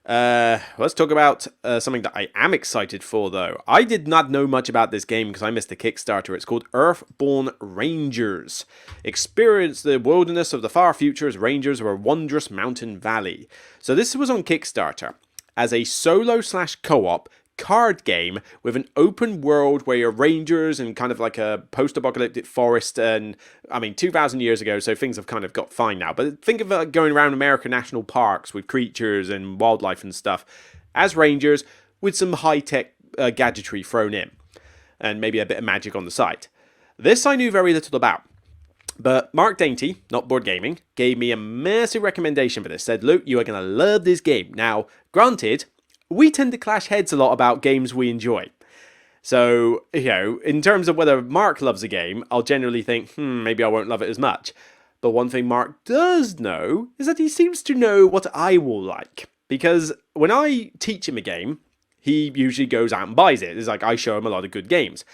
Let's talk about something that I am excited for, though. I did not know much about this game because I missed the Kickstarter. It's called Earthborne Rangers. Experience the wilderness of the far future as rangers of a wondrous mountain valley. So this was on Kickstarter. as a solo slash co-op card game with an open world where you're rangers and kind of like a post-apocalyptic forest. And I mean, 2,000 years ago, so things have kind of got fine now, but think of it going around American national parks with creatures and wildlife and stuff as rangers with some high-tech gadgetry thrown in and maybe a bit of magic on the side. This I knew very little about. But Mark Dainty, not Board Gaming, gave me a massive recommendation for this. Said, Luke, you are going to love this game. Now, granted, we tend to clash heads a lot about games we enjoy. So, in terms of whether Mark loves a game, I'll generally think, maybe I won't love it as much. But one thing Mark does know is that he seems to know what I will like. Because when I teach him a game, he usually goes out and buys it. It's like I show him a lot of good games.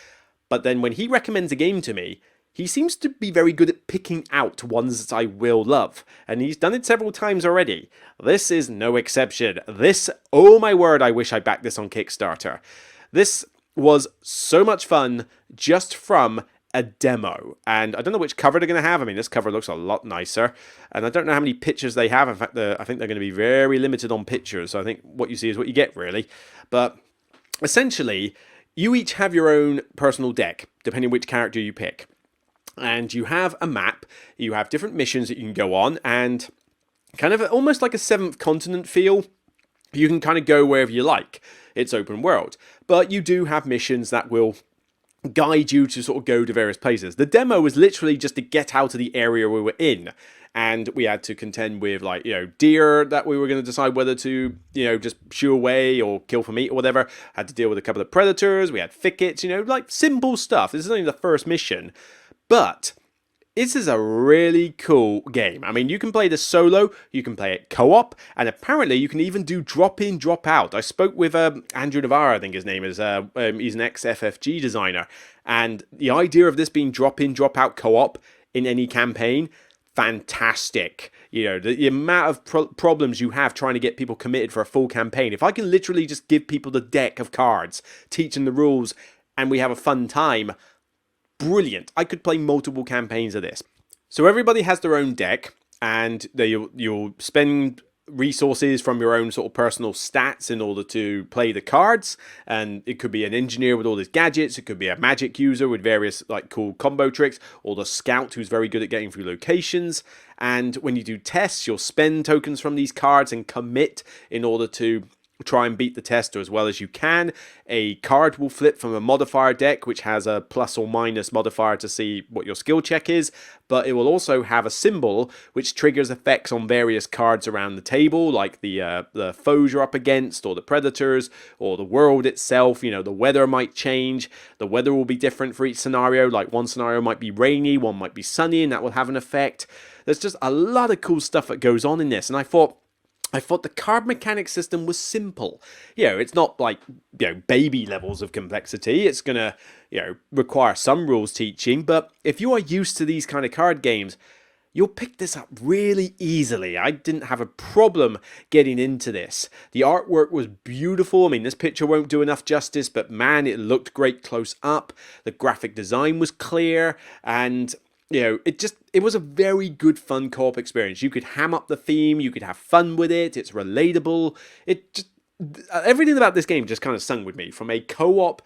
But then when he recommends a game to me, he seems to be very good at picking out ones that I will love. And he's done it several times already. This is no exception. This, oh my word, I wish I backed this on Kickstarter. This was so much fun just from a demo. And I don't know which cover they're going to have. I mean, this cover looks a lot nicer. And I don't know how many pictures they have. In fact, I think they're going to be very limited on pictures. So I think what you see is what you get, really. But essentially, you each have your own personal deck, depending on which character you pick. And you have a map, you have different missions that you can go on, and kind of almost like a seventh continent feel. You can kind of go wherever you like. It's open world. But you do have missions that will guide you to sort of go to various places. The demo was literally just to get out of the area we were in. And we had to contend with, like, deer that we were going to decide whether to, just shoo away or kill for meat or whatever. Had to deal with a couple of predators. We had thickets, like simple stuff. This is only the first mission. But this is a really cool game. I mean, you can play this solo, you can play it co-op, and apparently you can even do drop-in, drop-out. I spoke with Andrew Navarro, I think his name is. He's an ex-FFG designer. And the idea of this being drop-in, drop-out co-op in any campaign, fantastic. The amount of problems you have trying to get people committed for a full campaign. If I can literally just give people the deck of cards, teach them the rules, and we have a fun time, brilliant. I could play multiple campaigns of this. So everybody has their own deck, and you'll spend resources from your own sort of personal stats in order to play the cards. And it could be an engineer with all his gadgets, it could be a magic user with various like cool combo tricks, or the scout who's very good at getting through locations. And when you do tests, you'll spend tokens from these cards and commit in order to try and beat the tester as well as you can. A card will flip from a modifier deck, which has a plus or minus modifier to see what your skill check is, but it will also have a symbol which triggers effects on various cards around the table, like the foes you're up against, or the predators, or the world itself. The weather might change. The weather will be different for each scenario. Like one scenario might be rainy, one might be sunny, and that will have an effect. There's just a lot of cool stuff that goes on in this, and I thought the card mechanic system was simple. It's not like, baby levels of complexity. It's going to, require some rules teaching. But if you are used to these kind of card games, you'll pick this up really easily. I didn't have a problem getting into this. The artwork was beautiful. I mean, this picture won't do enough justice, but man, it looked great close up. The graphic design was clear, and it was a very good fun co-op experience. You could ham up the theme, you could have fun with it, it's relatable. Everything about this game just kind of sung with me from a co-op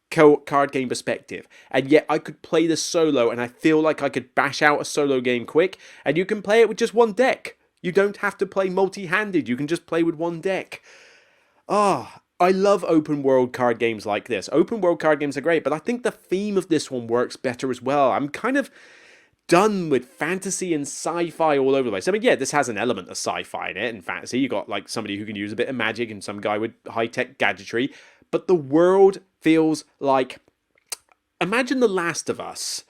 card game perspective. And yet I could play this solo, and I feel like I could bash out a solo game quick, and you can play it with just one deck. You don't have to play multi-handed, you can just play with one deck. I love open world card games like this. Open world card games are great, but I think the theme of this one works better as well. I'm kind of done with fantasy and sci-fi all over the place. I mean, yeah, this has an element of sci-fi in it and fantasy. You got like somebody who can use a bit of magic and some guy with high-tech gadgetry. But the world feels like, imagine The Last of Us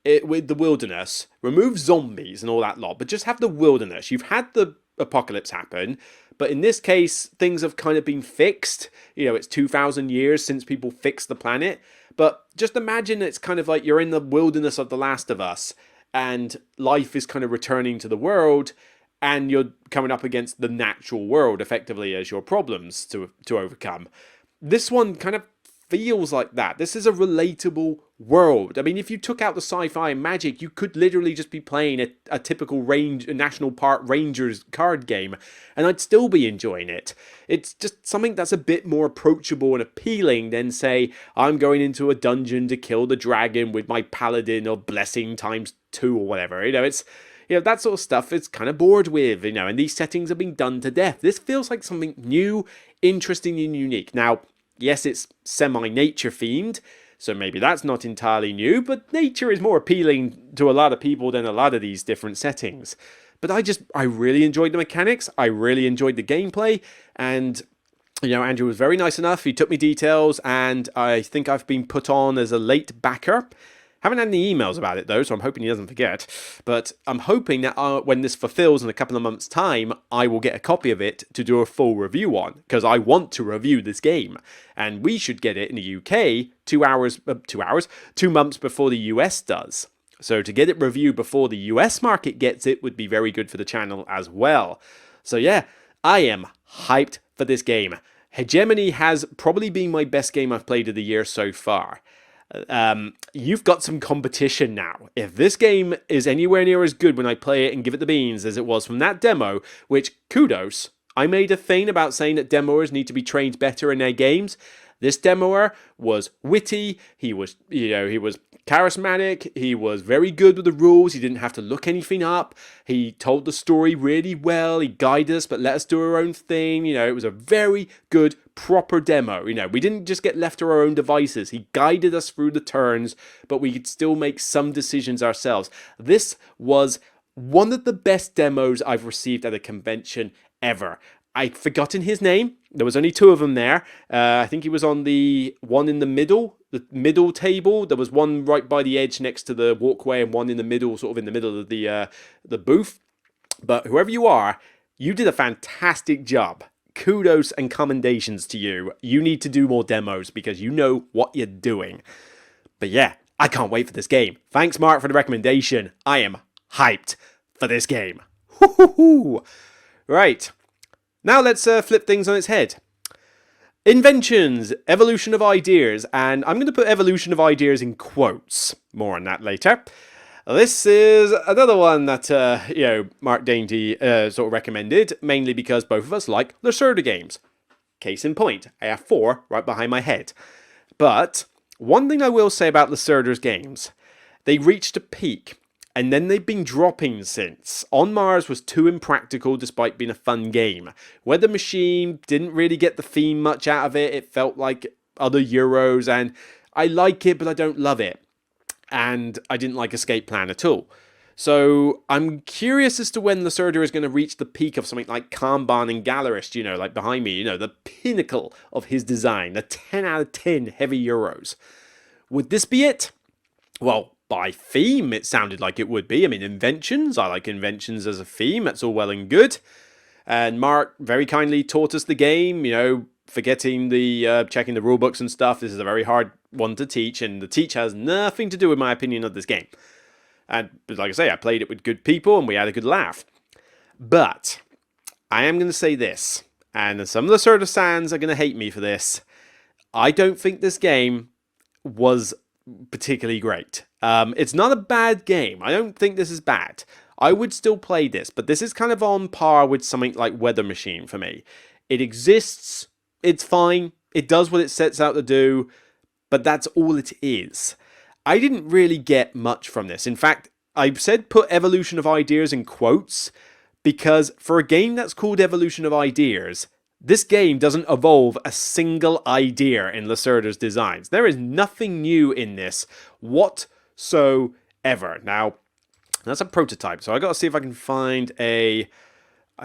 with the wilderness. Remove zombies and all that lot, but just have the wilderness. You've had the apocalypse happen, but in this case, things have kind of been fixed. It's 2,000 years since people fixed the planet. But just imagine it's kind of like you're in the wilderness of The Last of Us, and life is kind of returning to the world, and you're coming up against the natural world effectively as your problems to overcome. This one kind of feels like that. This is a relatable world. I mean, if you took out the sci-fi and magic, you could literally just be playing a typical National Park Rangers card game, and I'd still be enjoying it. It's just something that's a bit more approachable and appealing than, say, I'm going into a dungeon to kill the dragon with my paladin or blessing times 2 or whatever. It's that sort of stuff it's kind of bored with, and these settings have been done to death. This feels like something new, interesting, and unique. Now, yes, it's semi-nature themed, so maybe that's not entirely new, but nature is more appealing to a lot of people than a lot of these different settings. But I really enjoyed the mechanics, I really enjoyed the gameplay, and Andrew was very nice enough. He took me details, and I think I've been put on as a late backer. Haven't had any emails about it though, so I'm hoping he doesn't forget. But I'm hoping that when this fulfills in a couple of months' time, I will get a copy of it to do a full review on, because I want to review this game. And we should get it in the UK 2 months before the US does. So to get it reviewed before the US market gets it would be very good for the channel as well. So yeah, I am hyped for this game. Hegemony has probably been my best game I've played of the year so far. You've got some competition now. If this game is anywhere near as good when I play it and give it the beans as it was from that demo, which, kudos, I made a thing about saying that demoers need to be trained better in their games. This demoer was witty, he was charismatic, he was very good with the rules, he didn't have to look anything up, he told the story really well, he guided us but let us do our own thing, it was a very good, proper demo, we didn't just get left to our own devices, he guided us through the turns, but we could still make some decisions ourselves. This was one of the best demos I've received at a convention ever. I've forgotten his name. There was only 2 of them there. I think he was on the one in the middle table. There was one right by the edge next to the walkway and one in the middle, sort of in the middle of the booth. But whoever you are, you did a fantastic job. Kudos and commendations to you. You need to do more demos because you know what you're doing. But yeah, I can't wait for this game. Thanks, Mark, for the recommendation. I am hyped for this game. Woo-hoo-hoo. Right. Now let's flip things on its head. Inventions, evolution of ideas, and I'm going to put evolution of ideas in quotes. More on that later. This is another one that, Mark Dainty sort of recommended, mainly because both of us like Lacerda games. Case in point, I have 4 right behind my head. But one thing I will say about Lacerda's games, they reached a peak. And then they've been dropping since. On Mars was too impractical despite being a fun game. Weather Machine didn't really get the theme much out of it. It felt like other Euros, and I like it, but I don't love it. And I didn't like Escape Plan at all. So I'm curious as to when Lacerda is going to reach the peak of something like Kanban and Gallerist, like behind me, the pinnacle of his design, the 10 out of 10 heavy Euros. Would this be it? Well, by theme, it sounded like it would be. I mean, Inventions, I like Inventions as a theme, that's all well and good. And Mark very kindly taught us the game, forgetting the checking the rulebooks and stuff. This is a very hard one to teach, and the teach has nothing to do with my opinion of this game. And like I say, I played it with good people, and we had a good laugh. But I am going to say this, and some of the Lacerda fans are going to hate me for this. I don't think this game was particularly great. It's not a bad game. I don't think this is bad. I would still play this, but this is kind of on par with something like Weather Machine for me. It exists, it's fine, it does what it sets out to do, but that's all it is. I didn't really get much from this. In fact, I said put evolution of ideas in quotes, because for a game that's called Evolution of Ideas, this game doesn't evolve a single idea in Lacerda's designs. There is nothing new in this whatsoever. Now, that's a prototype, so I got to see if I can find I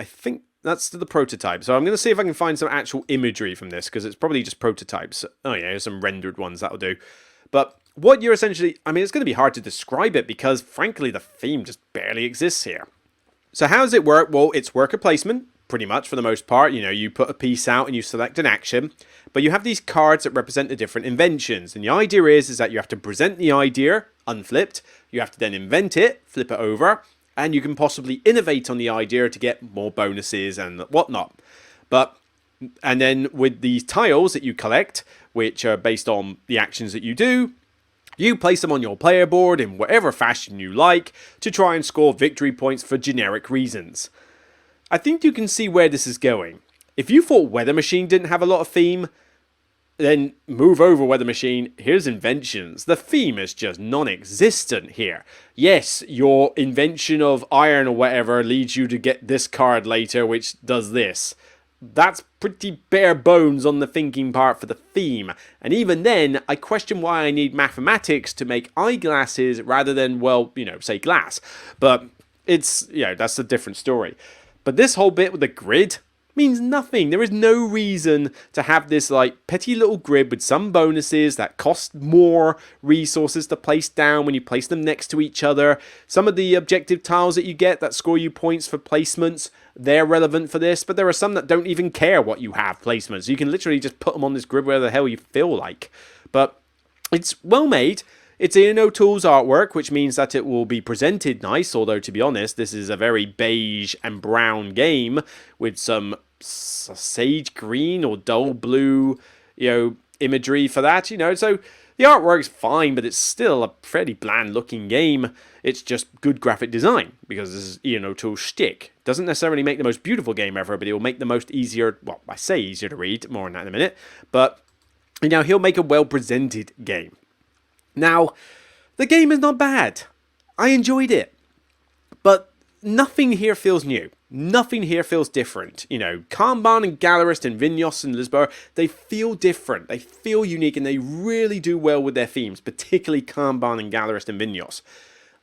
think that's the prototype. So I'm going to see if I can find some actual imagery from this, because it's probably just prototypes. Oh yeah, here's some rendered ones, that'll do. But what you're essentially, it's going to be hard to describe it, because frankly the theme just barely exists here. So how does it work? Well, it's worker placement. Pretty much for the most part, you put a piece out and you select an action, but you have these cards that represent the different inventions, and the idea is that you have to present the idea unflipped, you have to then invent it, flip it over, and you can possibly innovate on the idea to get more bonuses and whatnot. But And then with these tiles that you collect, which are based on the actions that you do, you place them on your player board in whatever fashion you like to try and score victory points for generic reasons. I think you can see where this is going. If you thought Weather Machine didn't have a lot of theme, then move over Weather Machine. Here's Inventions. The theme is just non-existent here. Yes, your invention of iron or whatever leads you to get this card later, which does this. That's pretty bare bones on the thinking part for the theme. And even then, I question why I need mathematics to make eyeglasses rather than, well, say glass. But it's, that's a different story. But this whole bit with the grid means nothing. There is no reason to have this petty little grid with some bonuses that cost more resources to place down when you place them next to each other. Some of the objective tiles that you get that score you points for placements, they're relevant for this, but there are some that don't even care what you have placements. You can literally just put them on this grid where the hell you feel like. But it's well made. It's Ian O'Toole's artwork, which means that it will be presented nice, although to be honest, this is a very beige and brown game with some sage green or dull blue, imagery for that, so the artwork's fine, but it's still a fairly bland looking game. It's just good graphic design, because this is Ian O'Toole's shtick. Doesn't necessarily make the most beautiful game ever, but it will make the most easier, well, I say easier to read, more on that in a minute, but, he'll make a well-presented game. Now, the game is not bad. I enjoyed it. But nothing here feels new. Nothing here feels different. Kanban and Gallerist and Vinyos and Lisboa, they feel different. They feel unique, and they really do well with their themes, particularly Kanban and Gallerist and Vinyos.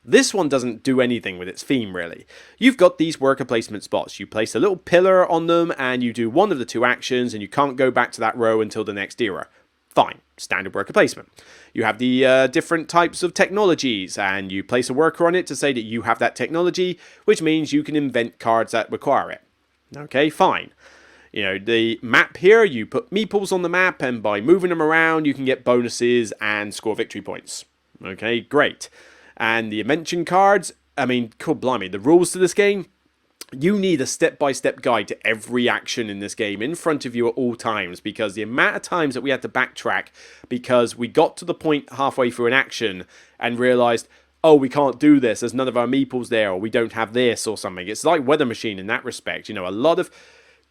This one doesn't do anything with its theme, really. You've got these worker placement spots. You place a little pillar on them, and you do one of the two actions, and you can't go back to that row until the next era. Fine, standard worker placement. You have the different types of technologies, and you place a worker on it to say that you have that technology, which means you can invent cards that require it. Okay, fine. The map here, you put meeples on the map, and by moving them around, you can get bonuses and score victory points. Okay, great. And the invention cards, cool blimey, the rules to this game, you need a step-by-step guide to every action in this game in front of you at all times, because the amount of times that we had to backtrack because we got to the point halfway through an action and realized, oh, we can't do this, there's none of our meeples there, or we don't have this or something. It's like Weather Machine in that respect. A lot of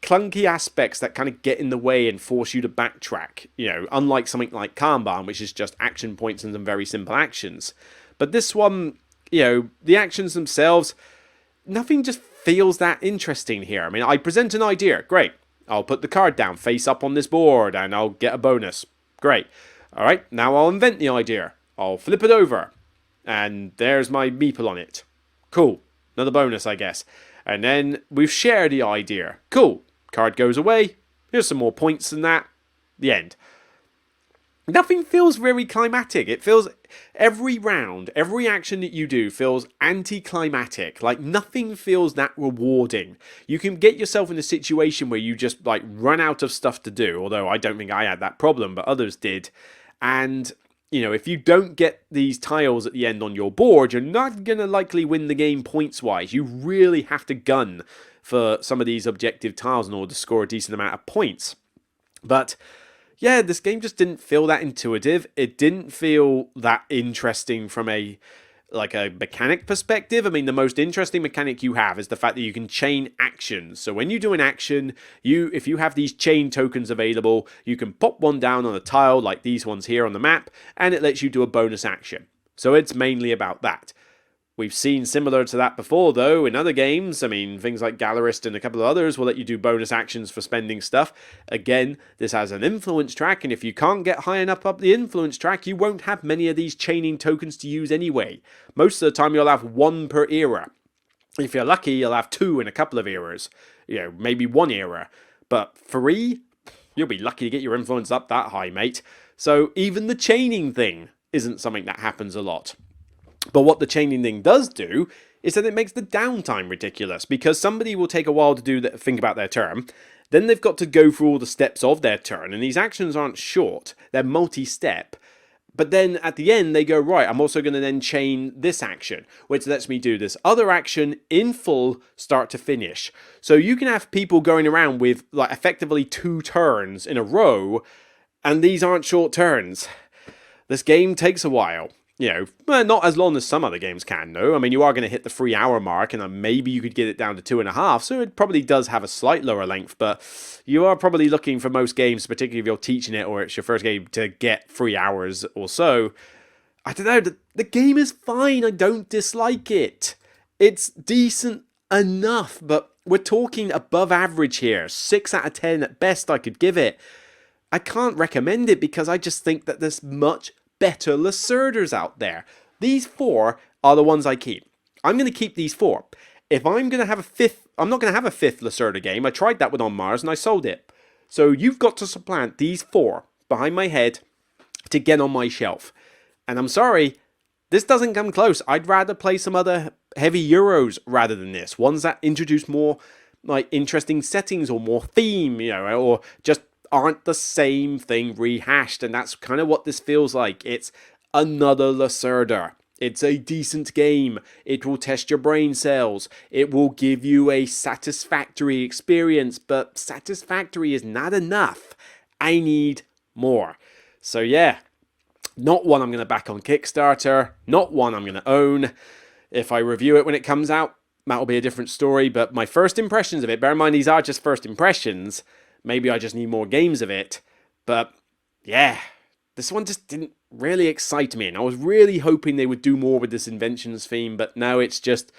clunky aspects that kind of get in the way and force you to backtrack, unlike something like Kanban, which is just action points and some very simple actions. But this one, the actions themselves, nothing just feels that interesting here. I present an idea. Great. I'll put the card down face up on this board and I'll get a bonus. Great. All right. Now I'll invent the idea. I'll flip it over. And there's my meeple on it. Cool. Another bonus, I guess. And then we've shared the idea. Cool. Card goes away. Here's some more points than that. The end. Nothing feels very climatic. It feels, every round, every action that you do feels anticlimactic. Like nothing feels that rewarding. You can get yourself in a situation where you just run out of stuff to do. Although I don't think I had that problem, but others did. And, if you don't get these tiles at the end on your board, you're not going to likely win the game points-wise. You really have to gun for some of these objective tiles in order to score a decent amount of points. But yeah, this game just didn't feel that intuitive. It didn't feel that interesting from a mechanic perspective. The most interesting mechanic you have is the fact that you can chain actions. So when you do an action, if you have these chain tokens available, you can pop one down on a tile like these ones here on the map, and it lets you do a bonus action. So it's mainly about that. We've seen similar to that before, though, in other games. Things like Gallerist and a couple of others will let you do bonus actions for spending stuff. Again, this has an influence track, and if you can't get high enough up the influence track, you won't have many of these chaining tokens to use anyway. Most of the time, you'll have one per era. If you're lucky, you'll have two in a couple of eras. Maybe one era. But 3? You'll be lucky to get your influence up that high, mate. So even the chaining thing isn't something that happens a lot. But what the chaining thing does do is that it makes the downtime ridiculous, because somebody will take a while to think about their turn, then they've got to go through all the steps of their turn, and these actions aren't short, they're multi-step, But then at the end, they go, right, I'm also going to then chain this action, which lets me do this other action in full, start to finish. So you can have people going around with like effectively 2 turns in a row, and these aren't short turns. This game takes a while. You know, well, not as long as some other games can, though. I mean, you are going to hit the 3-hour mark, and maybe you could get it down to 2.5, so it probably does have a slight lower length, but you are probably looking for most games, particularly if you're teaching it or it's your first game, to get 3 hours or so. I don't know, the game is fine, I don't dislike it. It's decent enough, but we're talking above average here. 6 out of 10 at best I could give it. I can't recommend it because I just think that there's much better Laserders out there. These 4 are the ones I keep. I'm going to keep these 4. If I'm going to have a 5th, I'm not going to have a 5th Laserder game. I tried that with On Mars and I sold it. So you've got to supplant these 4 behind my head to get on my shelf. And I'm sorry, this doesn't come close. I'd rather play some other heavy Euros rather than this. Ones that introduce more like interesting settings or more theme, you know, or just aren't the same thing rehashed, and that's kind of what this feels like. It's another Laserder. It's a decent game. It will test your brain cells. It will give you a satisfactory experience, but satisfactory is not enough. I need more. So yeah, not one I'm going to back on Kickstarter, not one I'm going to own. If I review it when it comes out, that'll be a different story, but my first impressions of it, bear in mind these are just first impressions. Maybe I just need more games of it. But yeah, this one just didn't really excite me. And I was really hoping they would do more with this Inventions theme. But now it's just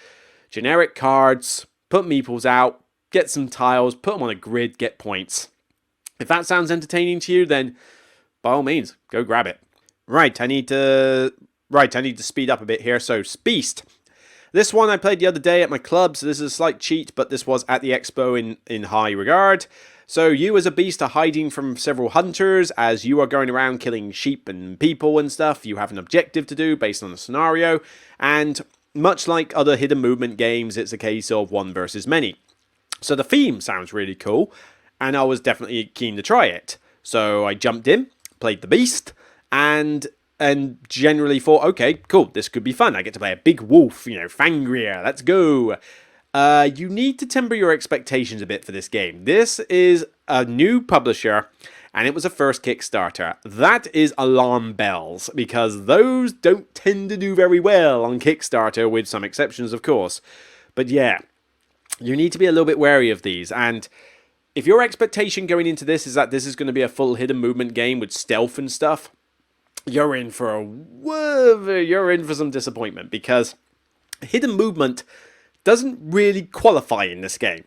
generic cards, put meeples out, get some tiles, put them on a grid, get points. If that sounds entertaining to you, then by all means, go grab it. Right, I need to speed up a bit here. So, Beast. This one I played the other day at my club, so this is a slight cheat, but this was at the expo in high regard. So you as a beast are hiding from several hunters as you are going around killing sheep and people and stuff. You have an objective to do based on a scenario, and much like other hidden movement games, it's a case of one versus many. So the theme sounds really cool, and I was definitely keen to try it. So I jumped in, played the beast, and generally thought, okay, cool, this could be fun. I get to play a big wolf, you know, Fangria, let's go. You need to temper your expectations a bit for this game. This is a new publisher, and it was a first Kickstarter. That is alarm bells, because those don't tend to do very well on Kickstarter, with some exceptions, of course. But yeah, you need to be a little bit wary of these, and if your expectation going into this is that this is going to be a full hidden movement game with stealth and stuff, you're in for some disappointment, because hidden movement doesn't really qualify in this game.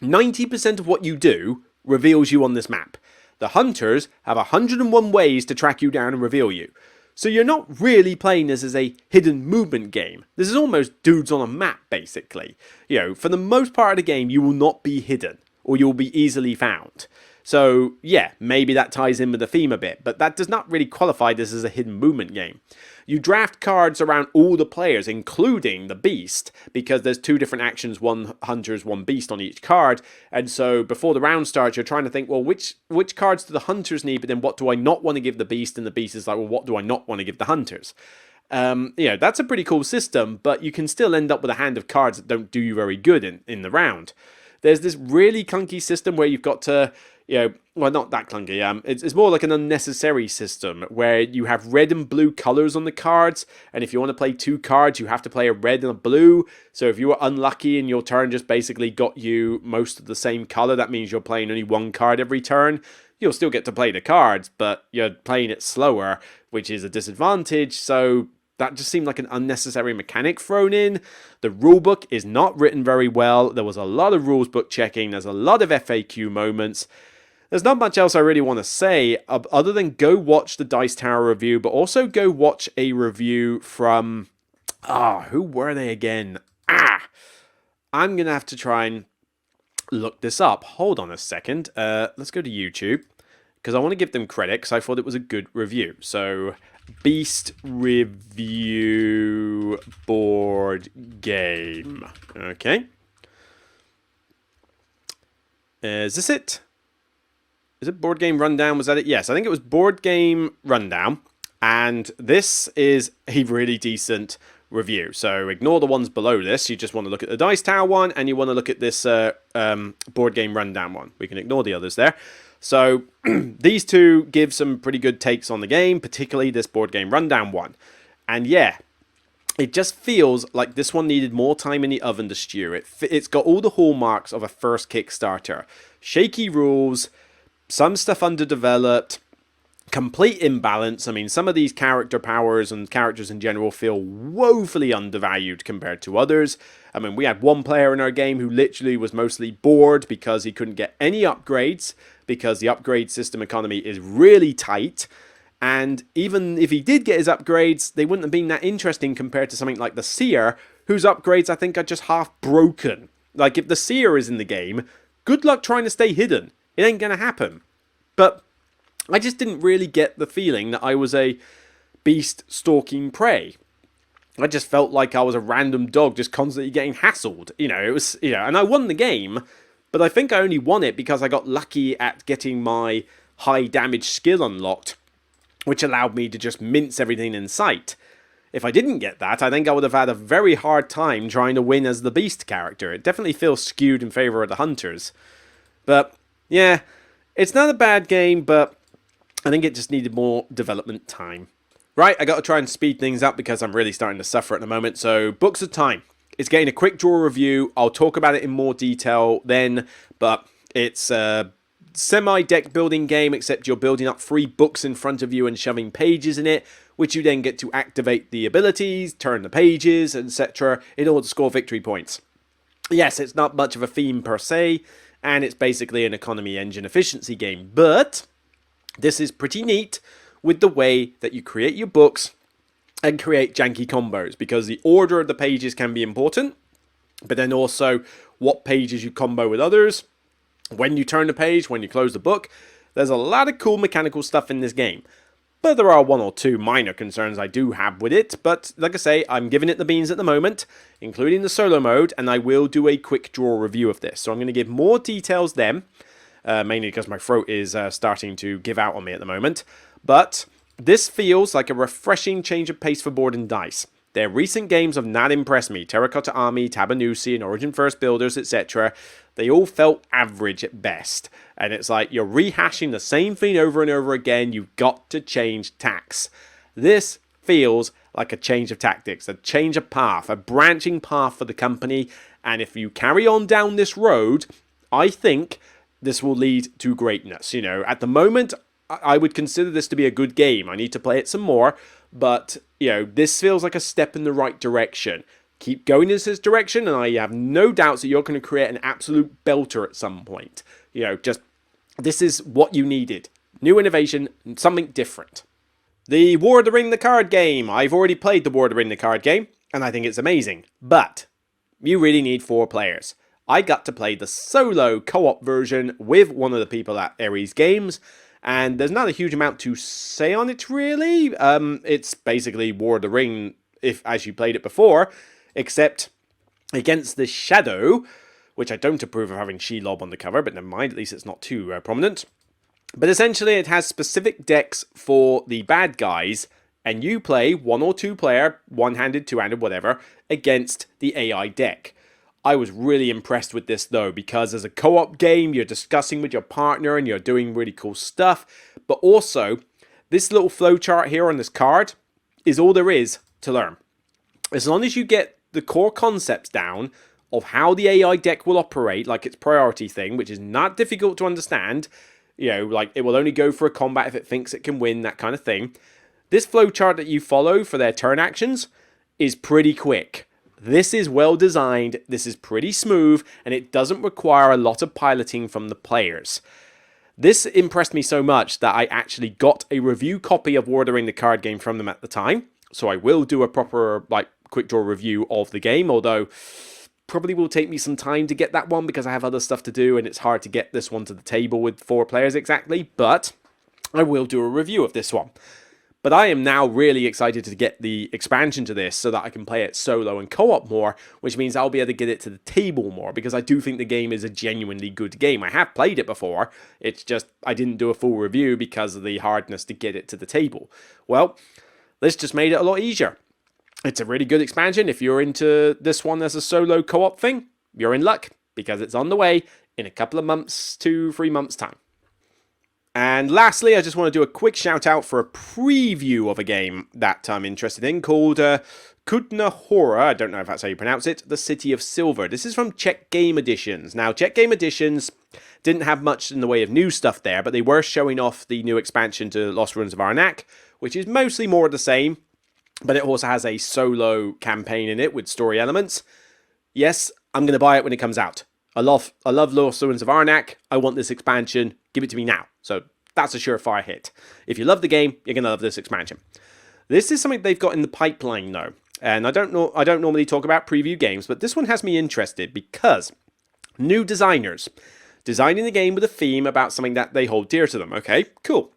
90% of what you do reveals you on this map. The hunters have 101 ways to track you down and reveal you. So you're not really playing this as a hidden movement game. This is almost dudes on a map, basically. You know, for the most part of the game, you will not be hidden, or you'll be easily found. So yeah, maybe that ties in with the theme a bit, but that does not really qualify this as a hidden movement game. You draft cards around all the players, including the beast, because there's 2 different actions, 1 hunters, 1 beast on each card. And so before the round starts, you're trying to think, well, which cards do the hunters need, but then what do I not want to give the beast? And the beast is like, well, what do I not want to give the hunters? You know, that's a pretty cool system, but you can still end up with a hand of cards that don't do you very good in the round. There's this really clunky system where you've got to, you know, well, not that clunky. It's more like an unnecessary system where you have red and blue colors on the cards, and if you want to play 2 cards, you have to play a red and a blue. So if you were unlucky and your turn just basically got you most of the same color, that means you're playing only 1 card every turn. You'll still get to play the cards, but you're playing it slower, which is a disadvantage. So that just seemed like an unnecessary mechanic thrown in. The rulebook is not written very well. There was a lot of rules book checking. There's a lot of FAQ moments. There's not much else I really want to say other than go watch the Dice Tower review, but also go watch a review from... who were they again? I'm going to have to try and look this up. Hold on a second. Let's go to YouTube, because I want to give them credit, because I thought it was a good review. So, Beast Review Board Game. Okay. Is this it? Is it Board Game Rundown? Was that it? Yes, I think it was Board Game Rundown. And this is a really decent review. So ignore the ones below this. You just want to look at the Dice Tower one, and you want to look at this board game rundown one. We can ignore the others there. So these two give some pretty good takes on the game, particularly this board game rundown one. And yeah, it just feels like this one needed more time in the oven to stew. It's got all the hallmarks of a first Kickstarter. Shaky rules, some stuff underdeveloped, complete imbalance. I mean, some of these character powers and characters in general feel woefully undervalued compared to others. I mean, we had one player in our game who literally was mostly bored because he couldn't get any upgrades, because the upgrade system economy is really tight. And even if he did get his upgrades, they wouldn't have been that interesting compared to something like the Seer, whose upgrades I think are just half broken. Like, if the Seer is in the game, good luck trying to stay hidden. It ain't gonna happen. But I just didn't really get the feeling that I was a beast stalking prey. I just felt like I was a random dog just constantly getting hassled. You know, it was, and I won the game, but I think I only won it because I got lucky at getting my high damage skill unlocked, which allowed me to just mince everything in sight. If I didn't get that, I think I would have had a very hard time trying to win as the beast character. It definitely feels skewed in favor of the hunters. But yeah, it's not a bad game, but I think it just needed more development time. Right, I got to try and speed things up because I'm really starting to suffer at the moment. So, Books of Time. It's getting a quick draw review. I'll talk about it in more detail then, but it's a semi-deck building game, except you're building up 3 books in front of you and shoving pages in it, which you then get to activate the abilities, turn the pages, etc. in order to score victory points. Yes, it's not much of a theme per se, and it's basically an economy engine efficiency game, but this is pretty neat with the way that you create your books and create janky combos, because the order of the pages can be important, but then also what pages you combo with others, when you turn the page, when you close the book. There's a lot of cool mechanical stuff in this game, but there are 1 or 2 minor concerns I do have with it. But like I say, I'm giving it the beans at the moment, including the solo mode, and I will do a quick draw review of this. So I'm going to give more details then, mainly because my throat is starting to give out on me at the moment. But this feels like a refreshing change of pace for Board and Dice. Their recent games have not impressed me. Terracotta Army, Tabanusi, and Origin First Builders, etc. They all felt average at best. And it's like you're rehashing the same thing over and over again. You've got to change tacks. This feels like a change of tactics, a change of path, a branching path for the company. And if you carry on down this road, I think this will lead to greatness. You know, at the moment, I would consider this to be a good game. I need to play it some more, but, this feels like a step in the right direction. Keep going in this direction, and I have no doubts that you're going to create an absolute belter at some point. This is what you needed. New innovation, something different. The War of the Ring the card game. I've already played the War of the Ring the card game, and I think it's amazing. But you really need 4 players. I got to play the solo co-op version with one of the people at Ares Games, and there's not a huge amount to say on it, really. It's basically War of the Ring, as you played it before, except against the Shadow, which I don't approve of having Shelob on the cover, but never mind, at least it's not too prominent. But essentially, it has specific decks for the bad guys, and you play 1 or 2 player, one-handed, two-handed, whatever, against the AI deck. I was really impressed with this though, because as a co-op game, you're discussing with your partner and you're doing really cool stuff. But also, this little flowchart here on this card is all there is to learn. As long as you get the core concepts down of how the AI deck will operate, like its priority thing, which is not difficult to understand, like it will only go for a combat if it thinks it can win, that kind of thing. This flowchart that you follow for their turn actions is pretty quick. This is well designed, this is pretty smooth, and it doesn't require a lot of piloting from the players. This impressed me so much that I actually got a review copy of War of the Ring the card game from them at the time. So I will do a proper quick draw review of the game, although probably will take me some time to get that one because I have other stuff to do and it's hard to get this one to the table with 4 players exactly, but I will do a review of this one. But I am now really excited to get the expansion to this so that I can play it solo and co-op more, which means I'll be able to get it to the table more, because I do think the game is a genuinely good game. I have played it before, it's just I didn't do a full review because of the hardness to get it to the table. Well, this just made it a lot easier. It's a really good expansion. If you're into this one as a solo co-op thing, you're in luck, because it's on the way in a couple of months to 3 months' time. And lastly, I just want to do a quick shout out for a preview of a game that I'm interested in called Kutna Horror. I don't know if that's how you pronounce it. The City of Silver. This is from Czech Game Editions. Now, Czech Game Editions didn't have much in the way of new stuff there, but they were showing off the new expansion to Lost Ruins of Arnak, which is mostly more of the same, but it also has a solo campaign in it with story elements. Yes, I'm going to buy it when it comes out. I love Lost Ruins of Arnak. I want this expansion. Give it to me now. So that's a surefire hit. If you love the game, you're going to love this expansion. This is something they've got in the pipeline though. And I don't normally talk about preview games, but this one has me interested because new designers designing the game with a theme about something that they hold dear to them. Okay, cool.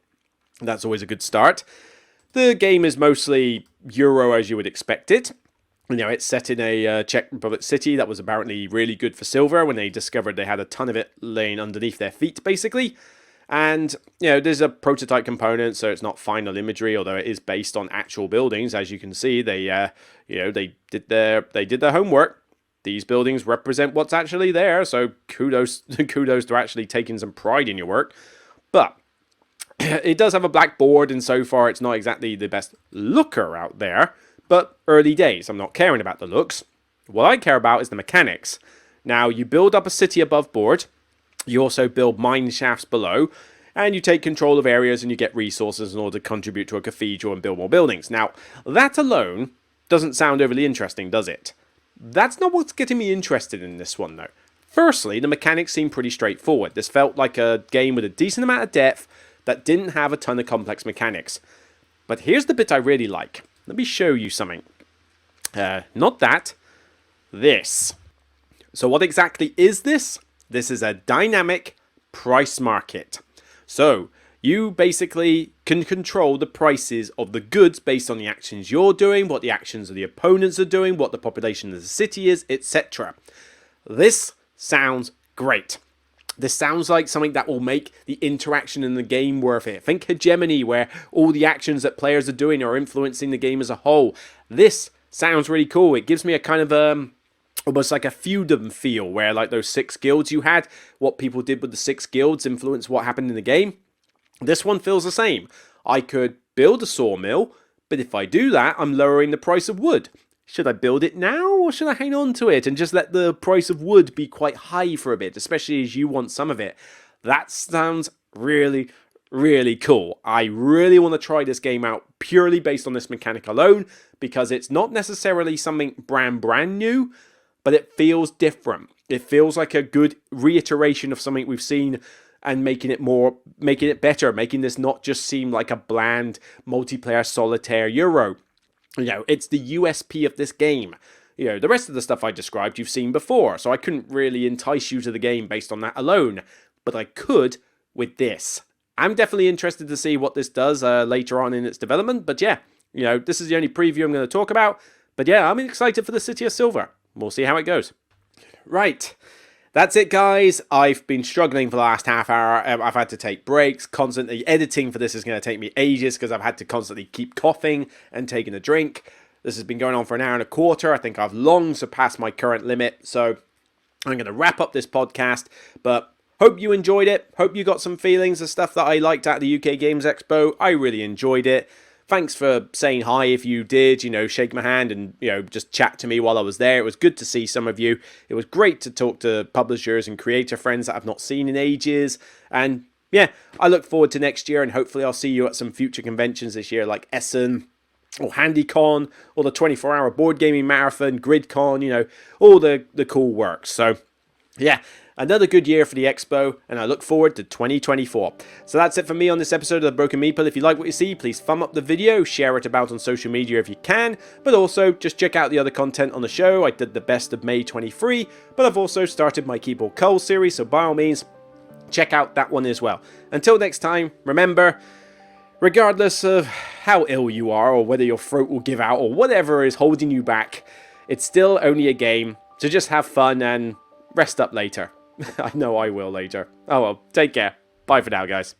That's always a good start. The game is mostly Euro as you would expect it. You know, it's set in a Czech Republic city that was apparently really good for silver when they discovered they had a ton of it laying underneath their feet, basically. And, you know, there's a prototype component, so it's not final imagery, although it is based on actual buildings. As you can see, they did their homework. These buildings represent what's actually there, so kudos to actually taking some pride in your work. But it does have a black board, and so far it's not exactly the best looker out there. But early days, I'm not caring about the looks. What I care about is the mechanics. Now, you build up a city above board. You also build mine shafts below. And you take control of areas and you get resources in order to contribute to a cathedral and build more buildings. Now, that alone doesn't sound overly interesting, does it? That's not what's getting me interested in this one, though. Firstly, the mechanics seem pretty straightforward. This felt like a game with a decent amount of depth that didn't have a ton of complex mechanics. But here's the bit I really like. Let me show you something. Not that. This. So what exactly is this? This is a dynamic price market. So you basically can control the prices of the goods based on the actions you're doing, what the actions of the opponents are doing, what the population of the city is, etc. This sounds great. This sounds like something that will make the interaction in the game worth it. Think hegemony, where all the actions that players are doing are influencing the game as a whole. This sounds really cool. It gives me a kind of almost like a feudum feel, where like those 6 guilds you had, what people did with the 6 guilds influenced what happened in the game. This one feels the same. I could build a sawmill, but if I do that, I'm lowering the price of wood. Should I build it now, or should I hang on to it and just let the price of wood be quite high for a bit, especially as you want some of it? That sounds really, really cool. I really want to try this game out purely based on this mechanic alone, because it's not necessarily something brand new, but it feels different. It feels like a good reiteration of something we've seen and making it better, making this not just seem like a bland multiplayer solitaire Euro. You know, it's the USP of this game. You know, the rest of the stuff I described you've seen before, so I couldn't really entice you to the game based on that alone, but I could with this. I'm definitely interested to see what this does later on in its development, but yeah, you know, this is the only preview I'm going to talk about, but yeah, I'm excited for the City of Silver. We'll see how it goes. Right. That's it, guys. I've been struggling for the last half hour. I've had to take breaks. Constantly editing for this is going to take me ages because I've had to constantly keep coughing and taking a drink. This has been going on for an hour and a quarter. I think I've long surpassed my current limit. So I'm going to wrap up this podcast. But hope you enjoyed it. Hope you got some feelings of stuff that I liked at the UK Games Expo. I really enjoyed it. Thanks for saying hi if you did, you know, shake my hand and, you know, just chat to me while I was there. It was good to see some of you. It was great to talk to publishers and creator friends that I've not seen in ages. And yeah, I look forward to next year, and hopefully I'll see you at some future conventions this year like Essen or HandyCon or the 24-hour board gaming marathon, GridCon, you know, all the cool work. So yeah, another good year for the Expo, and I look forward to 2024. So that's it for me on this episode of The Broken Meeple. If you like what you see, please thumb up the video, share it about on social media if you can, but also just check out the other content on the show. I did the best of May 23, but I've also started my Keyboard Cull series, so by all means, check out that one as well. Until next time, remember, Regardless of how ill you are, or whether your throat will give out, or whatever is holding you back, it's still only a game, so just have fun and rest up later. I know I will later. Oh well, take care. Bye for now, guys.